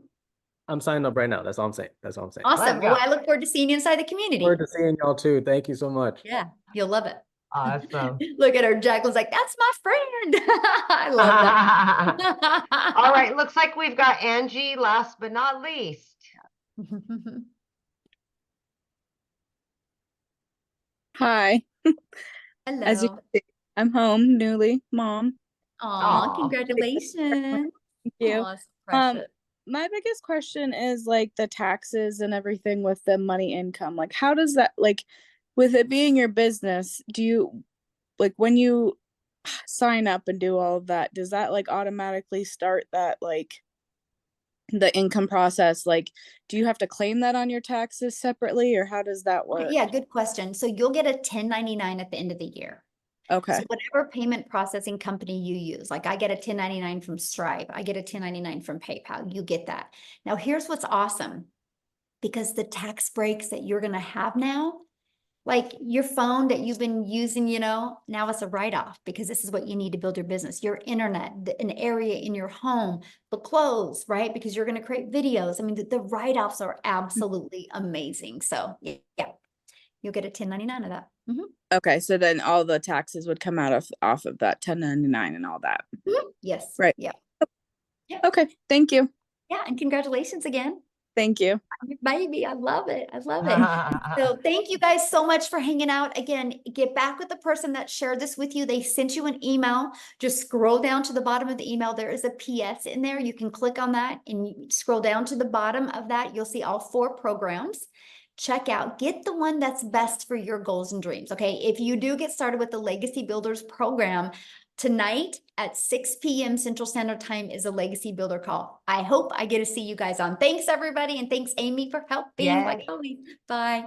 signing up right now. That's all I'm saying. That's all I'm saying. Awesome. Let's Well, go. I look forward to seeing you inside the community. Forward to seeing y'all too. Thank you so much. Yeah, you'll love it. Awesome. Look at her. Jacqueline's like, that's my friend. I love that. All right, looks like we've got Angie last but not least. Hi. As you Hello. can see, I'm home, newly mom. Aw, Aw. congratulations. Thank you. Aw, so precious. My biggest question is like the taxes and everything with the money income. Like, how does that, like, with it being your business, do you, like, when you sign up and do all of that, does that like automatically start that, like, the income process? Like, do you have to claim that on your taxes separately, or how does that work? Yeah, good question. So you'll get a 1099 at the end of the year. Okay. So whatever payment processing company you use, like I get a 1099 from Stripe, I get a 1099 from PayPal, you get that. Now here's what's awesome, because the tax breaks that you're going to have now, like your phone that you've been using, now it's a write-off because this is what you need to build your business, your internet, an area in your home, the clothes, right? Because you're going to create videos. I mean, the write-offs are absolutely amazing. So yeah, you'll get a 1099 of that. Okay, so then all the taxes would come out off of that 1099 and all that. Yes. Right. Yeah. Okay, thank you. Yeah, and congratulations again. Thank you. Baby, I love it. I love it. So thank you guys so much for hanging out. Again, get back with the person that shared this with you. They sent you an email. Just scroll down to the bottom of the email. There is a PS in there. You can click on that and you scroll down to the bottom of that. You'll see all 4 programs. Check out, get the one that's best for your goals and dreams. Okay. If you do get started with the Legacy Builders program, tonight at 6 p.m. Central Standard Time is a Legacy Builder call. I hope I get to see you guys on. Thanks, everybody. And thanks, Amy, for helping. Yay. Like always. Bye.